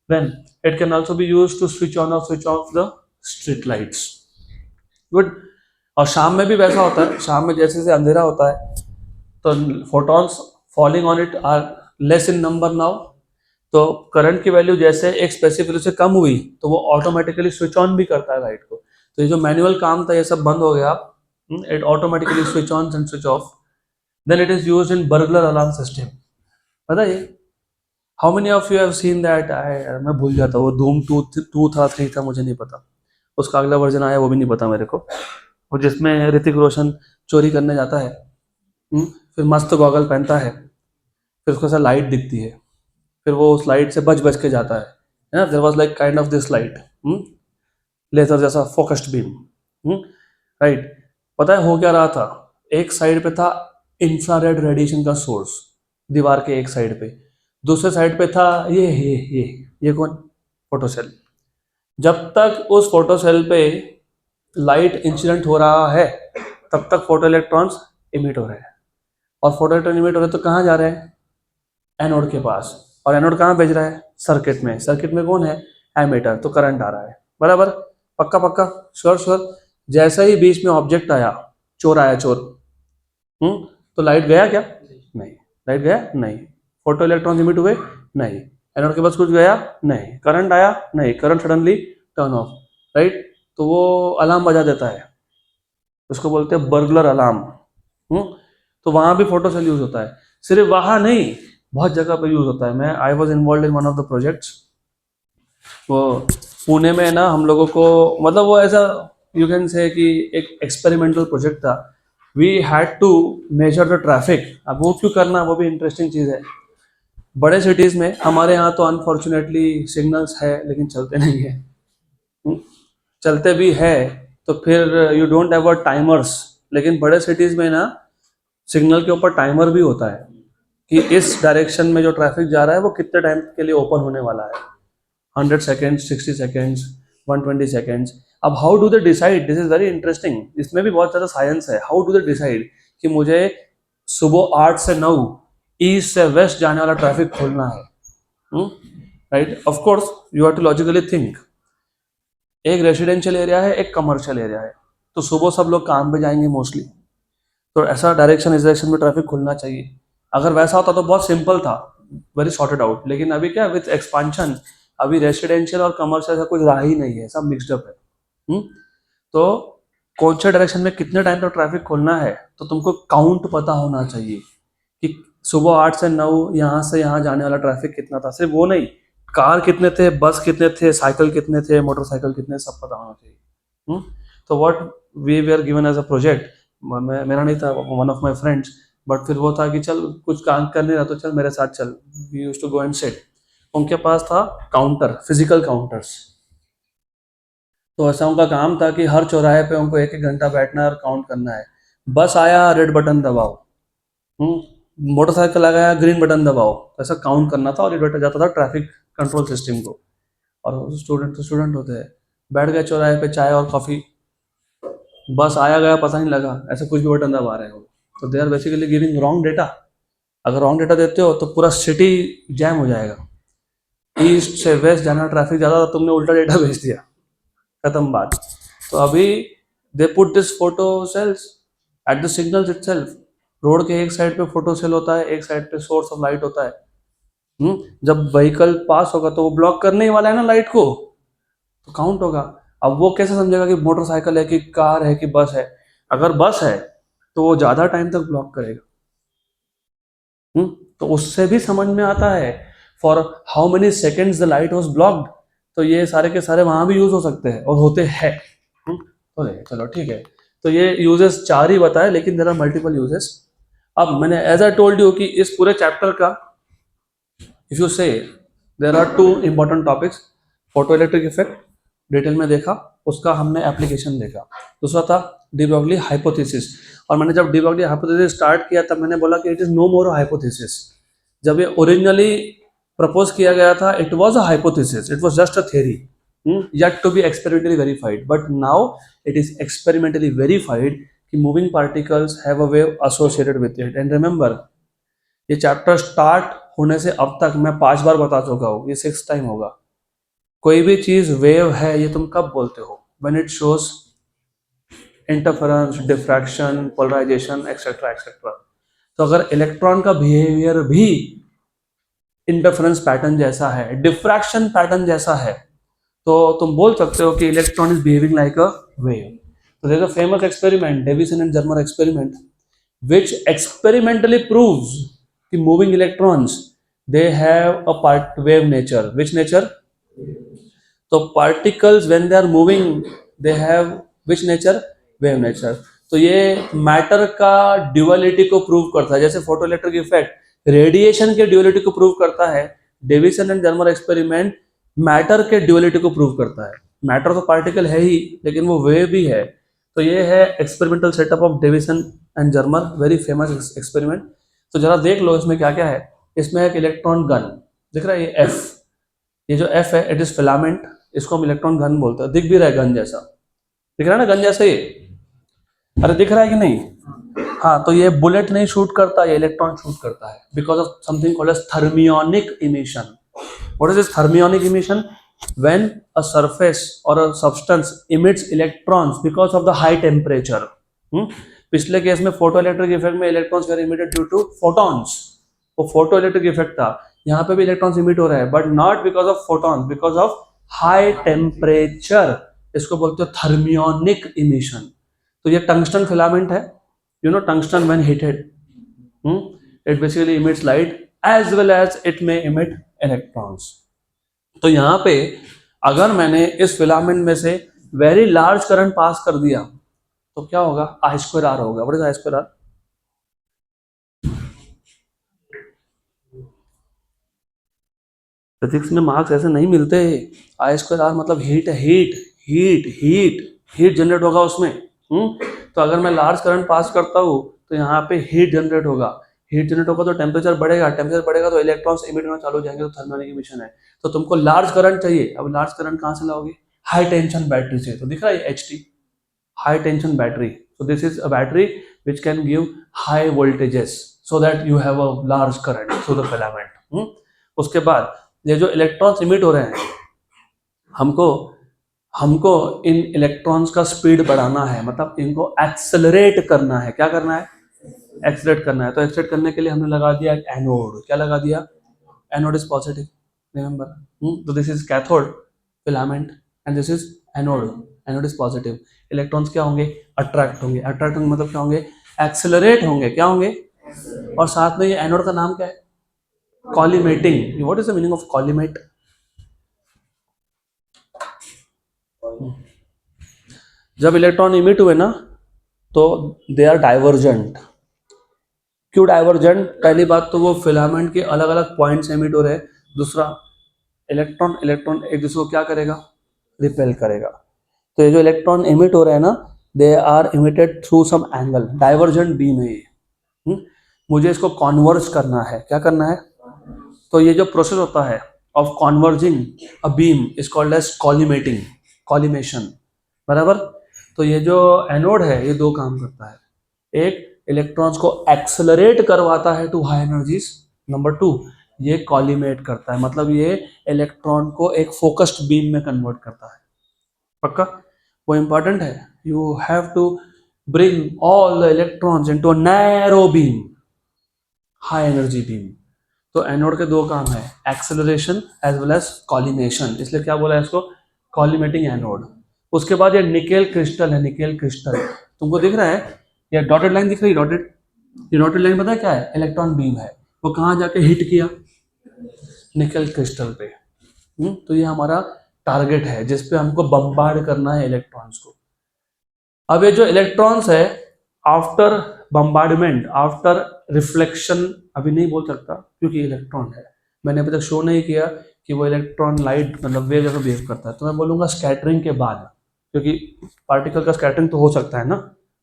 Then it can also be used to switch on or switch off the street lights. Good. और शाम में भी वैसा होता है। शाम में जैसे जैसे अंधेरा होता है तो photons falling on it are less in number now. तो करंट की वैल्यू जैसे एक स्पेसिफिक वैल्यू से कम हुई तो वो ऑटोमेटिकली स्विच ऑन भी करता है लाइट को। तो ये जो मैनुअल काम था ये सब बंद हो गया। It automatically switch on and switch off. Then it is used in burglar alarm system. पता है how many of you have seen that? मैं भूल जाता हूँ, वो धूम 2 था 3 था, मुझे नहीं पता। उसका अगला वर्जन आया वो भी नहीं पता मेरे को। वो जिसमें ऋतिक रोशन चोरी करने जाता है, फिर मस्त गॉगल पहनता है, फिर उसको ऐसा लाइट दिखती है, फिर वो उस लाइट से बच के जाता है ना। There was like kind of this light, laser जैसा फोकस्ड बीम, राइट। पता है हो क्या रहा था? एक साइड पे था इंफ्रारेड रेडिएशन का सोर्स, दीवार के एक साइड पे। दूसरे साइड पे था ये कौन? फोटोसेल। जब तक उस फोटोसेल पे लाइट इंसिडेंट हो रहा है तब तक फोटो इलेक्ट्रॉन्स इमिट हो रहे हैं। और फोटो इलेक्ट्रॉन इमिट हो रहे हैं तो कहाँ जा रहे हैं? एनोड के पास। और एनोड कहाँ भेज रहा है? सर्किट में। सर्किट में कौन है? एमीटर। तो करंट आ रहा है, बराबर? पक्का पक्का, श्योर। जैसा ही बीच में ऑब्जेक्ट आया, चोर आया, चोर, तो लाइट गया क्या? नहीं। लाइट गया? नहीं। फोटो इलेक्ट्रॉन इमिट हुए? नहीं। एनोड के पास कुछ गया? नहीं। करंट आया? नहीं। Current suddenly turn off, right. तो वो अलार्म बजा देता है, उसको बोलते हैं बर्गलर अलार्म। तो वहां भी फोटो सेल यूज होता है। सिर्फ वहां नहीं, बहुत जगह पे यूज होता है। मैं I was involve in one of the projects वो पुणे में ना हम लोगों को, मतलब वो ऐसा यू कैन से कि एक एक्सपेरिमेंटल प्रोजेक्ट था. We had to measure the traffic. अब वो क्यों करना, वो भी इंटरेस्टिंग चीज़ है. बड़े सिटीज़ में, हमारे यहाँ तो अनफॉर्चुनेटली सिग्नल्स है लेकिन चलते नहीं है. हम्म, चलते भी है तो फिर you don't have a timers. लेकिन बड़े सिटीज़ में ना सिग्नल के ऊपर टाइमर भी होता है कि इस डायरेक्शन में जो ट्रैफिक जा रहा है वो कितने टाइम के लिए ओपन होने वाला है. 100 सेकेंड्स, 60 सेकेंड्स, 120 सेकेंड्स. अब how do they decide, this is very interesting. इसमें भी बहुत ज़्यादा साइंस है. हाउ डू दे डिसाइड कि मुझे सुबह 8 से 9 ईस्ट से वेस्ट जाने वाला ट्रैफिक खोलना है. Right, of course you have to logically think. एक रेसिडेंशियल एरिया है, एक कमर्शियल एरिया है, तो सुबह सब लोग काम पे जाएंगे मोस्टली, तो ऐसा डायरेक्शन इस डायरेक्शन में ट्रैफिक खुलना चाहिए. अगर वैसा होता तो बहुत सिंपल था, वेरी सॉर्टेड आउट. लेकिन अभी क्या, विथ एक्सपांशन अभी रेसिडेंशियल और कमर्शियल का कुछ रहा ही नहीं है, सब मिक्सड अप है. तो कौन से डायरेक्शन में कितने टाइम तक ट्रैफिक खोलना है, तो तुमको काउंट पता होना चाहिए कि सुबह 8 से 9 यहाँ से यहाँ जाने वाला ट्रैफिक कितना था. सिर्फ वो नहीं, कार कितने थे, बस कितने थे, साइकिल कितने थे, मोटरसाइकिल कितने, सब पता होना चाहिए. तो what we were given as a project, मेरा नहीं था, one of my friends, but फिर वो था कि चल कुछ काम कर नहीं रहा तो चल मेरे साथ चल. We used to go and sit. उनके पास था काउंटर, फिजिकल काउंटर्स. तो ऐसा उनका काम था कि हर चौराहे पे उनको 1-1 घंटा बैठना और काउंट करना है. बस आया, रेड बटन दबाओ. मोटरसाइकिल आ गया, ग्रीन बटन दबाओ. ऐसा काउंट करना था और ये डेटा जाता था ट्रैफिक कंट्रोल सिस्टम को. और स्टूडेंट तो स्टूडेंट होते हैं, बैठ गए चौराहे पे, चाय और कॉफ़ी, बस आया गया पता नहीं लगा, ऐसे कुछ भी बटन दबा रहे हो. तो they are basically giving wrong data. अगर रॉन्ग डेटा देते हो तो पूरा सिटी जैम हो जाएगा. ईस्ट से वेस्ट जाना ट्रैफिक ज़्यादा था, तुमने उल्टा डेटा भेज दिया, खत्म बात. तो अभी they put this photo cells at the signals itself. Road के एक साइड पे फोटो सेल होता है, एक साइड पे सोर्स ऑफ लाइट होता है. जब व्हीकल पास होगा तो वो ब्लॉक करने ही वाला है ना लाइट को, तो काउंट होगा. अब वो कैसे समझेगा कि मोटरसाइकिल है कि कार है कि बस है. अगर बस है तो वो ज़्यादा टाइम तक ब्लॉक करेगा. तो उससे भी समझ में आता है for how many seconds the light was blocked. तो ये सारे के सारे वहां भी यूज हो सकते हैं और होते हैं. तो चलो ठीक है. तो ये यूजेस 4 ही बताए, लेकिन देर आर मल्टीपल यूजेस. अब मैंने एज आई टोल्ड यू कि इस पूरे चैप्टर का, if you say, there are 2 important topics. Photo electric effect detail में देखा, उसका हमने एप्लीकेशन देखा. दूसरा था डी ब्रॉगली हाइपोथेसिस. और मैंने जब डी ब्रॉगली हाइपोथेसिस स्टार्ट किया तब मैंने बोला कि it is no more hypothesis. जब ये ओरिजिनली प्रपोज किया गया था, it was a hypothesis, it was just a theory yet to be experimentally verified. But now it is experimentally verified कि moving particles have a wave associated with it. And remember, ये चैप्टर स्टार्ट होने से अब तक मैं 5 बार बता चुका हूँ, ये 6th टाइम होगा. कोई भी चीज वेव है ये तुम कब बोलते हो, when it shows interference, diffraction, polarisation, etcetera etcetera. तो अगर इलेक्ट्रॉन का बिहेवियर भी इंटरफेरेंस पैटर्न जैसा है, डिफ्रैक्शन पैटर्न जैसा है, तो तुम बोल सकते हो कि electron is behaving like a wave. तो there is a famous experiment, Davisson and Germer experiment, which experimentally proves कि moving electrons they have a part wave nature. Which nature? तो particles when they are moving they have which nature? Wave nature. तो ये मैटर का ड्यूअलिटी को प्रूव करता है. जैसे फोटो इलेक्ट्रिक इफेक्ट रेडिएशन के ड्यूअलिटी को प्रूव करता है, Davisson and Germer experiment matter के ड्यूअलिटी को प्रूव करता है. मैटर तो पार्टिकल है ही, लेकिन वो वेव भी है. तो ये है experimental setup of Davisson and Germer, very famous experiment. तो जरा देख लो इसमें क्या क्या है. इसमें एक इलेक्ट्रॉन गन दिख रहा है, ये एफ, ये जो एफ है इट इज फिलामेंट, इसको हम इलेक्ट्रॉन गन बोलते हैं. दिख भी रहा है गन जैसा, दिख रहा है ना गन जैसा ये, अरे दिख रहा है कि नहीं. हाँ, तो ये बुलेट नहीं शूट करता, ये इलेक्ट्रॉन शूट करता है because of something called as thermionic emission. What is this thermionic emission? when a surface or a substance emits electrons because of the high temperature. पिछले केस में फोटो इलेक्ट्रिक इफेक्ट में electrons were emitted due to photons, वो फोटो इलेक्ट्रिक इफेक्ट था. यहाँ पे भी इलेक्ट्रॉन्स इमिट हो रहे हैं, but not because of photons, because of high temperature. इसको बोलते हो थर्मियोनिक इमिशन. तो ये टंगस्टन फिलामेंट है, you know tungsten when heated it basically emits light as well as it may emit electrons. तो यहाँ पे अगर मैंने इस फिलामेंट में से वेरी लार्ज करंट पास कर दिया तो क्या होगा, I स्क्वायर आर होगा. What is I square R? Physics में मार्क्स ऐसे नहीं मिलते. I स्क्वायर आर मतलब हीट है, हीट जनरेट होगा उसमें. तो अगर मैं लार्ज करंट पास करता हूँ तो यहाँ पे हीट जनरेट होगा. हीट जनरेट होगा तो टेम्परेचर बढ़ेगा तो इलेक्ट्रॉन्स इमिट होना चालू हो जाएंगे, तो थर्मोनिक इमिशन है. तो तुमको लार्ज करंट चाहिए. अब लार्ज करंट कहाँ से लाओगे? हाई टेंशन बैटरी से. तो दिख रहा है HT, high tension battery. So this is a battery which can give high voltages so that you have a large current through the filament. उसके बाद ये जो इलेक्ट्रॉन्स इमिट हो रहे हैं, हमको इन इलेक्ट्रॉन्स का स्पीड बढ़ाना है, मतलब इनको एक्सेलरेट करना है. क्या करना है? एक्सेलरेट करना है. तो एक्सेलरेट करने के लिए हमने लगा दिया एनोड. क्या लगा दिया? Anode is positive, remember. तो this is cathode filament and this is anode. Anode is positive. Electrons क्या होंगे? अट्रैक्ट होंगे. अट्रैक्ट होंगे मतलब क्या होंगे? एक्सेलरेट होंगे. क्या होंगे? और साथ में ये एनोड का नाम क्या है? Collimating. What is the meaning of collimate? जब इलेक्ट्रॉन इमिट हुए ना तो दे आर डाइवर्जेंट. क्यों डाइवर्जेंट? पहली बात तो वो फिलामेंट के अलग अलग पॉइंट से इमिट हो रहे हैं. दूसरा, इलेक्ट्रॉन एक दूसरे को क्या करेगा? रिपेल करेगा. तो ये जो इलेक्ट्रॉन इमिट हो रहे हैं ना, they are emitted through some angle. Divergent beam है ये. मुझे इसको कॉन्वर्ज करना है. क्या करना है? तो ये जो प्रोसेस होता है of converging a beam is called as collimating, collimation. बराबर. तो ये जो एनोड है ये दो काम करता है. एक, इलेक्ट्रॉन्स को एक्सेलरेट करवाता है टू हाई एनर्जीज. नंबर 2, ये कॉलीमेट करता है, मतलब ये इलेक्ट्रॉन को एक फोकस्ड बीम में कन्वर्ट करता है. पक्का? वो इंपॉर्टेंट है. You have to bring all the electrons into a narrow beam, high energy beam. तो एनोड के दो काम है, acceleration as well as collimation. इसलिए क्या बोला है इसको? Collimating anode. उसके बाद ये निकेल क्रिस्टल है. निकेल क्रिस्टल तुमको दिख रहा है? ये डॉटेड लाइन दिख रही है? ये डॉटेड लाइन पता है क्या है? इलेक्ट्रॉन बीम है. वो कहाँ जाके हिट किया? निकेल क्रिस्टल पे. तो ये हमारा टारगेट है जिसपे हमको बम्बार्ड करना है इलेक्ट्रॉन्स को. अब ये जो इलेक्ट्रॉन्स है, आफ्टर बम्बार्डमेंट, आफ्टर रिफ्लेक्शन, अभी नहीं बोल सकता क्योंकि इलेक्ट्रॉन है. मैंने अभी तक शो नहीं किया कि वो इलेक्ट्रॉन लाइट मतलब वेव जैसा बिहेव करता है. तो मैं बोलूँगा स्कैटरिंग के बाद, क्योंकि पार्टिकल का स्कैटरिंग तो हो सकता है ना.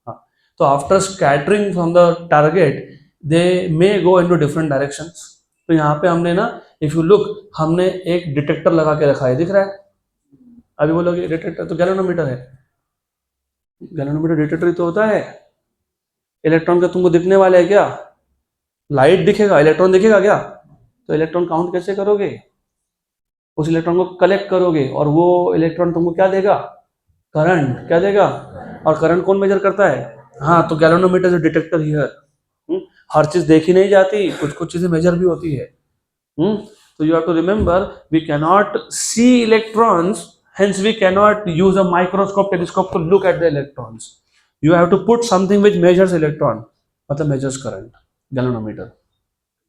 हाँ. तो after scattering from the target they may go into different directions. तो यहाँ पे हमने ना, इफ यू लुक, हमने एक डिटेक्टर लगा के रखा है. दिख रहा है? अभी बोलोगे डिटेक्टर तो गैल्वेनोमीटर है. गैल्वेनोमीटर डिटेक्टर ही तो होता है. इलेक्ट्रॉन का तुमको दिखने वाले है क्या? लाइट दिखेगा, इलेक्ट्रॉन दिखेगा क्या? तो इलेक्ट्रॉन काउंट कैसे करोगे? उस इलेक्ट्रॉन को कलेक्ट करोगे और वो इलेक्ट्रॉन तुमको क्या देगा? करंट. क्या देगा? और करंट कौन मेजर करता है? हाँ, तो गैल्वेनोमीटर जो डिटेक्टर हियर. हर चीज देखी नहीं जाती, कुछ कुछ चीजें मेजर भी होती है. तो you have to remember, we cannot see electrons, hence we cannot use a microscope, telescope to look at the electrons. You have to put something which measures electron, मतलब measures current, गैल्वेनोमीटर.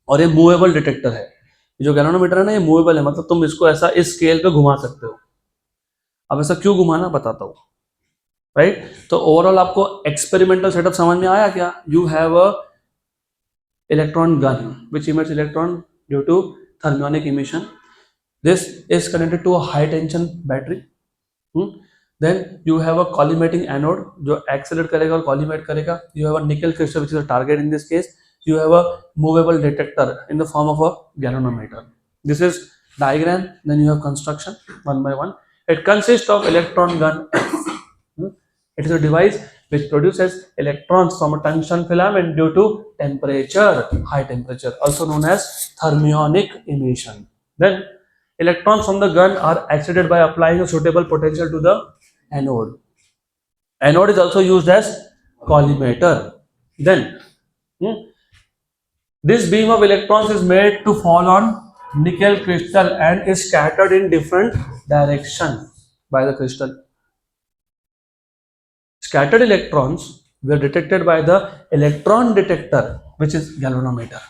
और ये मूवेबल डिटेक्टर है. जो गैल्वेनोमीटर है ना, ये मूवेबल है, मतलब तुम इसको ऐसा इस स्केल पे घुमा सकते हो. अब ऐसा क्यों घुमाना बताता हूँ. राइट. तो ओवरऑल आपको एक्सपेरिमेंटल सेटअप समझ में आया क्या? You have a electron gun which emits electron due to thermionic emission. This is connected to a high tension battery. Then you have a collimating anode जो accelerate करेगा और collimate करेगा. You have a nickel crystal which is a target in this case. You have a movable detector in the form of a galvanometer. This is diagram. Then you have construction one by one. It consists of electron gun. It is a device which produces electrons from a tungsten filament due to temperature, high temperature, also known as thermionic emission. Then electrons from the gun are excited by applying a suitable potential to the anode. Anode is also used as collimator. Then this beam of electrons is made to fall on nickel crystal and is scattered in different direction by the crystal. Scattered electrons were detected by the electron detector, which is galvanometer,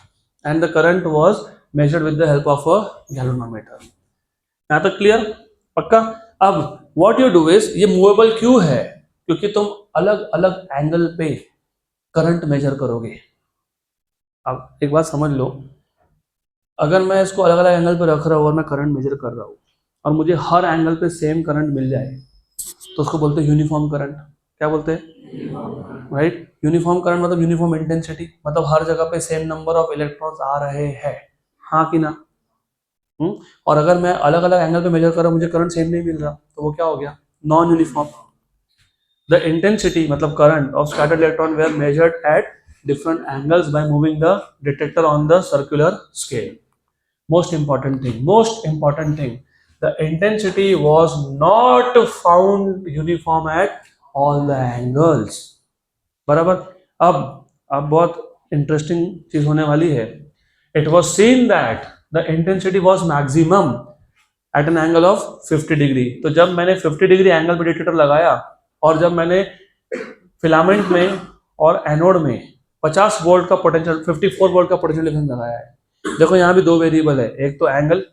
and the current was measured with the help of a galvanometer. यहाँ तक क्लियर? पक्का? अब व्हाट यू डू इज, ये मूवेबल क्यों है? क्योंकि तुम अलग अलग एंगल पे करंट मेजर करोगे। अब एक बात समझ लो, अगर मैं इसको अलग अलग एंगल पे रख रहा हूँ और मैं करंट मेजर कर रहा हूँ और मुझे हर एंगल पे सेम करंट मिल जाए तो उसको बोलते हैं यूनिफॉर्म करंट। क्या बोलते हैं? राइट, यूनिफॉर्म करंट मतलब यूनिफॉर्म इंटेंसिटी, मतलब हर जगह पे सेम नंबर ऑफ इलेक्ट्रॉन्स आ रहे हैं, हाँ कि ना? और अगर मैं अलग अलग एंगल पे मेजर कर रहा हूँ, मुझे करंट सेम नहीं मिल रहा, तो वो क्या हो गया? Non uniform. द इंटेंसिटी मतलब current of scattered electron were measured at different angles by moving the detector on the circular scale. Most important thing, the intensity was not found uniform at all the angles. बराबर? अब बहुत इंटरेस्टिंग चीज होने वाली है। It was seen that the intensity was maximum at an angle of 50 degree. तो जब मैंने 50 डिग्री एंगल पे डिटेक्टर लगाया और जब मैंने फिलामेंट में और एनोड में 50 वोल्ट का पोटेंशियल, 54 वोल्ट का पोटेंशियल डिफरेंस लगाया है। देखो यहाँ भी दो वेरिएबल है, एक तो एंगल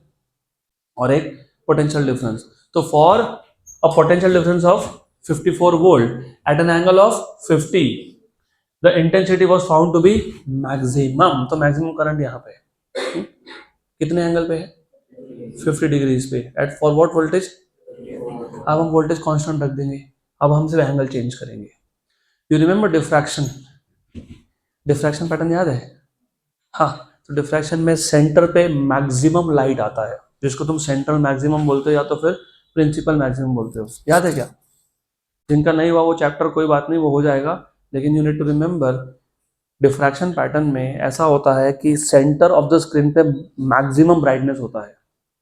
और एक पोटेंशियल डिफरेंस। तो for a potential difference of 54 volt at an angle of 50, the intensity was found to be maximum. तो मैक्सिमम करंट यहाँ पे है। कितने एंगल पे है? 50 डिग्रीज पे। At for what voltage? अब हम वोल्टेज कांस्टेंट रख देंगे, अब हम सिर्फ एंगल चेंज करेंगे। You remember diffraction? Diffraction pattern याद है? हाँ, तो डिफ्रैक्शन में सेंटर पे मैक्सिमम लाइट आता है, जिसको तुम सेंट्रल मैक्सिमम बोलते हो या तो फिर प्रिंसिपल मैक्सिमम बोलते हो। याद है क्या? जिनका नहीं हुआ वो चैप्टर कोई बात नहीं, वो हो जाएगा, लेकिन you need to remember diffraction pattern में ऐसा होता है कि सेंटर ऑफ द स्क्रीन पे मैक्सिमम ब्राइटनेस होता है,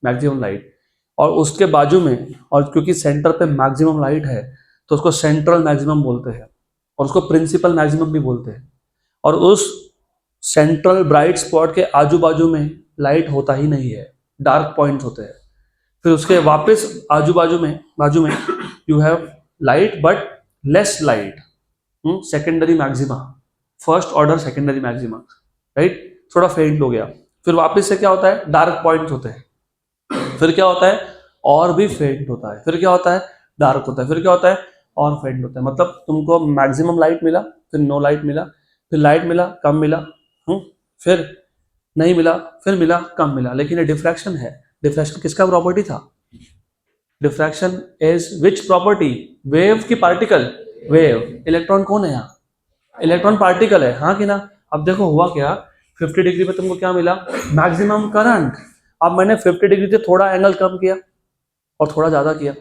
मैक्सिमम लाइट, और उसके बाजू में, और क्योंकि सेंटर पे मैक्सिमम लाइट है तो उसको सेंट्रल मैक्सिमम बोलते हैं और उसको प्रिंसिपल मैक्सिमम भी बोलते हैं। और उस सेंट्रल ब्राइट स्पॉट के आजू बाजू में लाइट होता ही नहीं है, डार्क पॉइंट्स होते हैं। फिर उसके वापस आजू बाजू में you have light but less light, secondary maxima, first order secondary maxima, right, थोड़ा फेंट हो गया। फिर वापस से क्या होता है? डार्क पॉइंट्स होते हैं। फिर क्या होता है? और भी फेंट होता है। फिर क्या होता है? डार्क होता है। फिर क्या होता है? और फेंट होता है। मतलब तुमको मैक्सिमम लाइट मिला, फिर नो लाइट मिला, फिर लाइट मिला, कम मिला, फिर नहीं मिला, फिर मिला, कम मिला। लेकिन ये डिफ्रैक्शन है। डिफ्रैक्शन किसका प्रॉपर्टी था? Diffraction is which property? Wave की पार्टिकल? वेव। इलेक्ट्रॉन कौन है यहाँ? इलेक्ट्रॉन पार्टिकल है, हाँ कि ना? अब देखो हुआ क्या, 50 डिग्री पे तुमको क्या मिला? Maximum current. अब मैंने 50 डिग्री से थोड़ा एंगल कम किया और थोड़ा ज्यादा किया,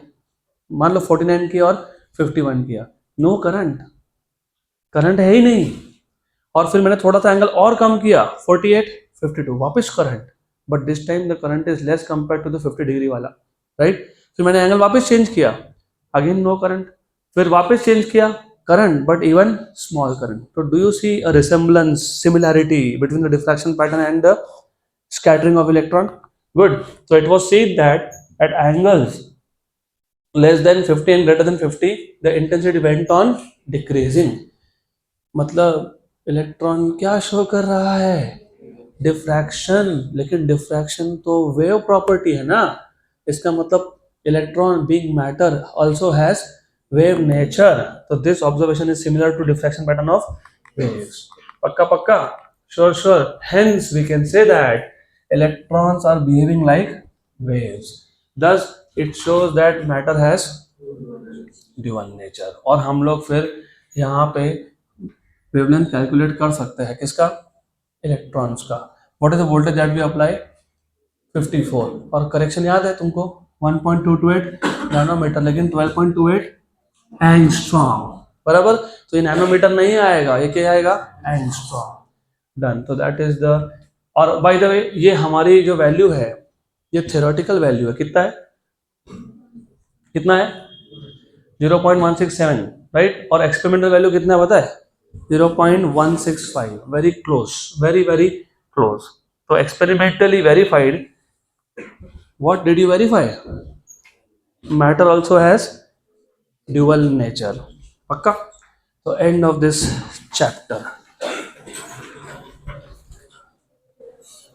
मान लो 49 किया और 51 किया, नो करंट, करंट है ही नहीं। और फिर मैंने थोड़ा सा एंगल और कम किया, 48, 52, वापस current, but this time the current is less compare to the 50 degree वाला, राइट। फिर मैंने एंगल वापस चेंज किया, अगेन नो करंट, फिर वापस चेंज किया, current but even small current. तो do you see a resemblance, similarity between the diffraction pattern and the scattering of electron? Good. So it was seen that at angles less than 50 and greater than 50, the intensity went on decreasing. मतलब इलेक्ट्रॉन क्या शो कर रहा है? डिफ्रैक्शन। लेकिन डिफ्रैक्शन तो वेव प्रॉपर्टी है ना, इसका मतलब electron being matter also has wave nature. तो this observation is similar to diffraction pattern of waves. पक्का पक्का? Sure sure. Hence we can say that electrons are behaving like waves. Thus it shows that matter has dual nature. और हम लोग फिर यहाँ पे वेवलेंथ कैलकुलेट कर सकते हैं, किसका? इलेक्ट्रॉन्स का। What is the voltage that we apply? 54। और करेक्शन याद है तुमको? 1.228 नैनोमीटर, लेकिन 12.28 एंगस्ट्रॉम, बराबर। तो ये नैनोमीटर नहीं आएगा, ये क्या आएगा? एंगस्ट्रॉम। डन। तो दैट इज द, और बाय द वे ये हमारी जो वैल्यू है ये थ्योरेटिकल वैल्यू है। कितना है? कितना है? 0.167, राइट। और एक्सपेरिमेंटल वैल्यू कितना है पता है? 0.165। Very close, very very close. तो experimentally verified. What did you verify? Matter also has dual nature. पक्का? तो एंड ऑफ दिस चैप्टर।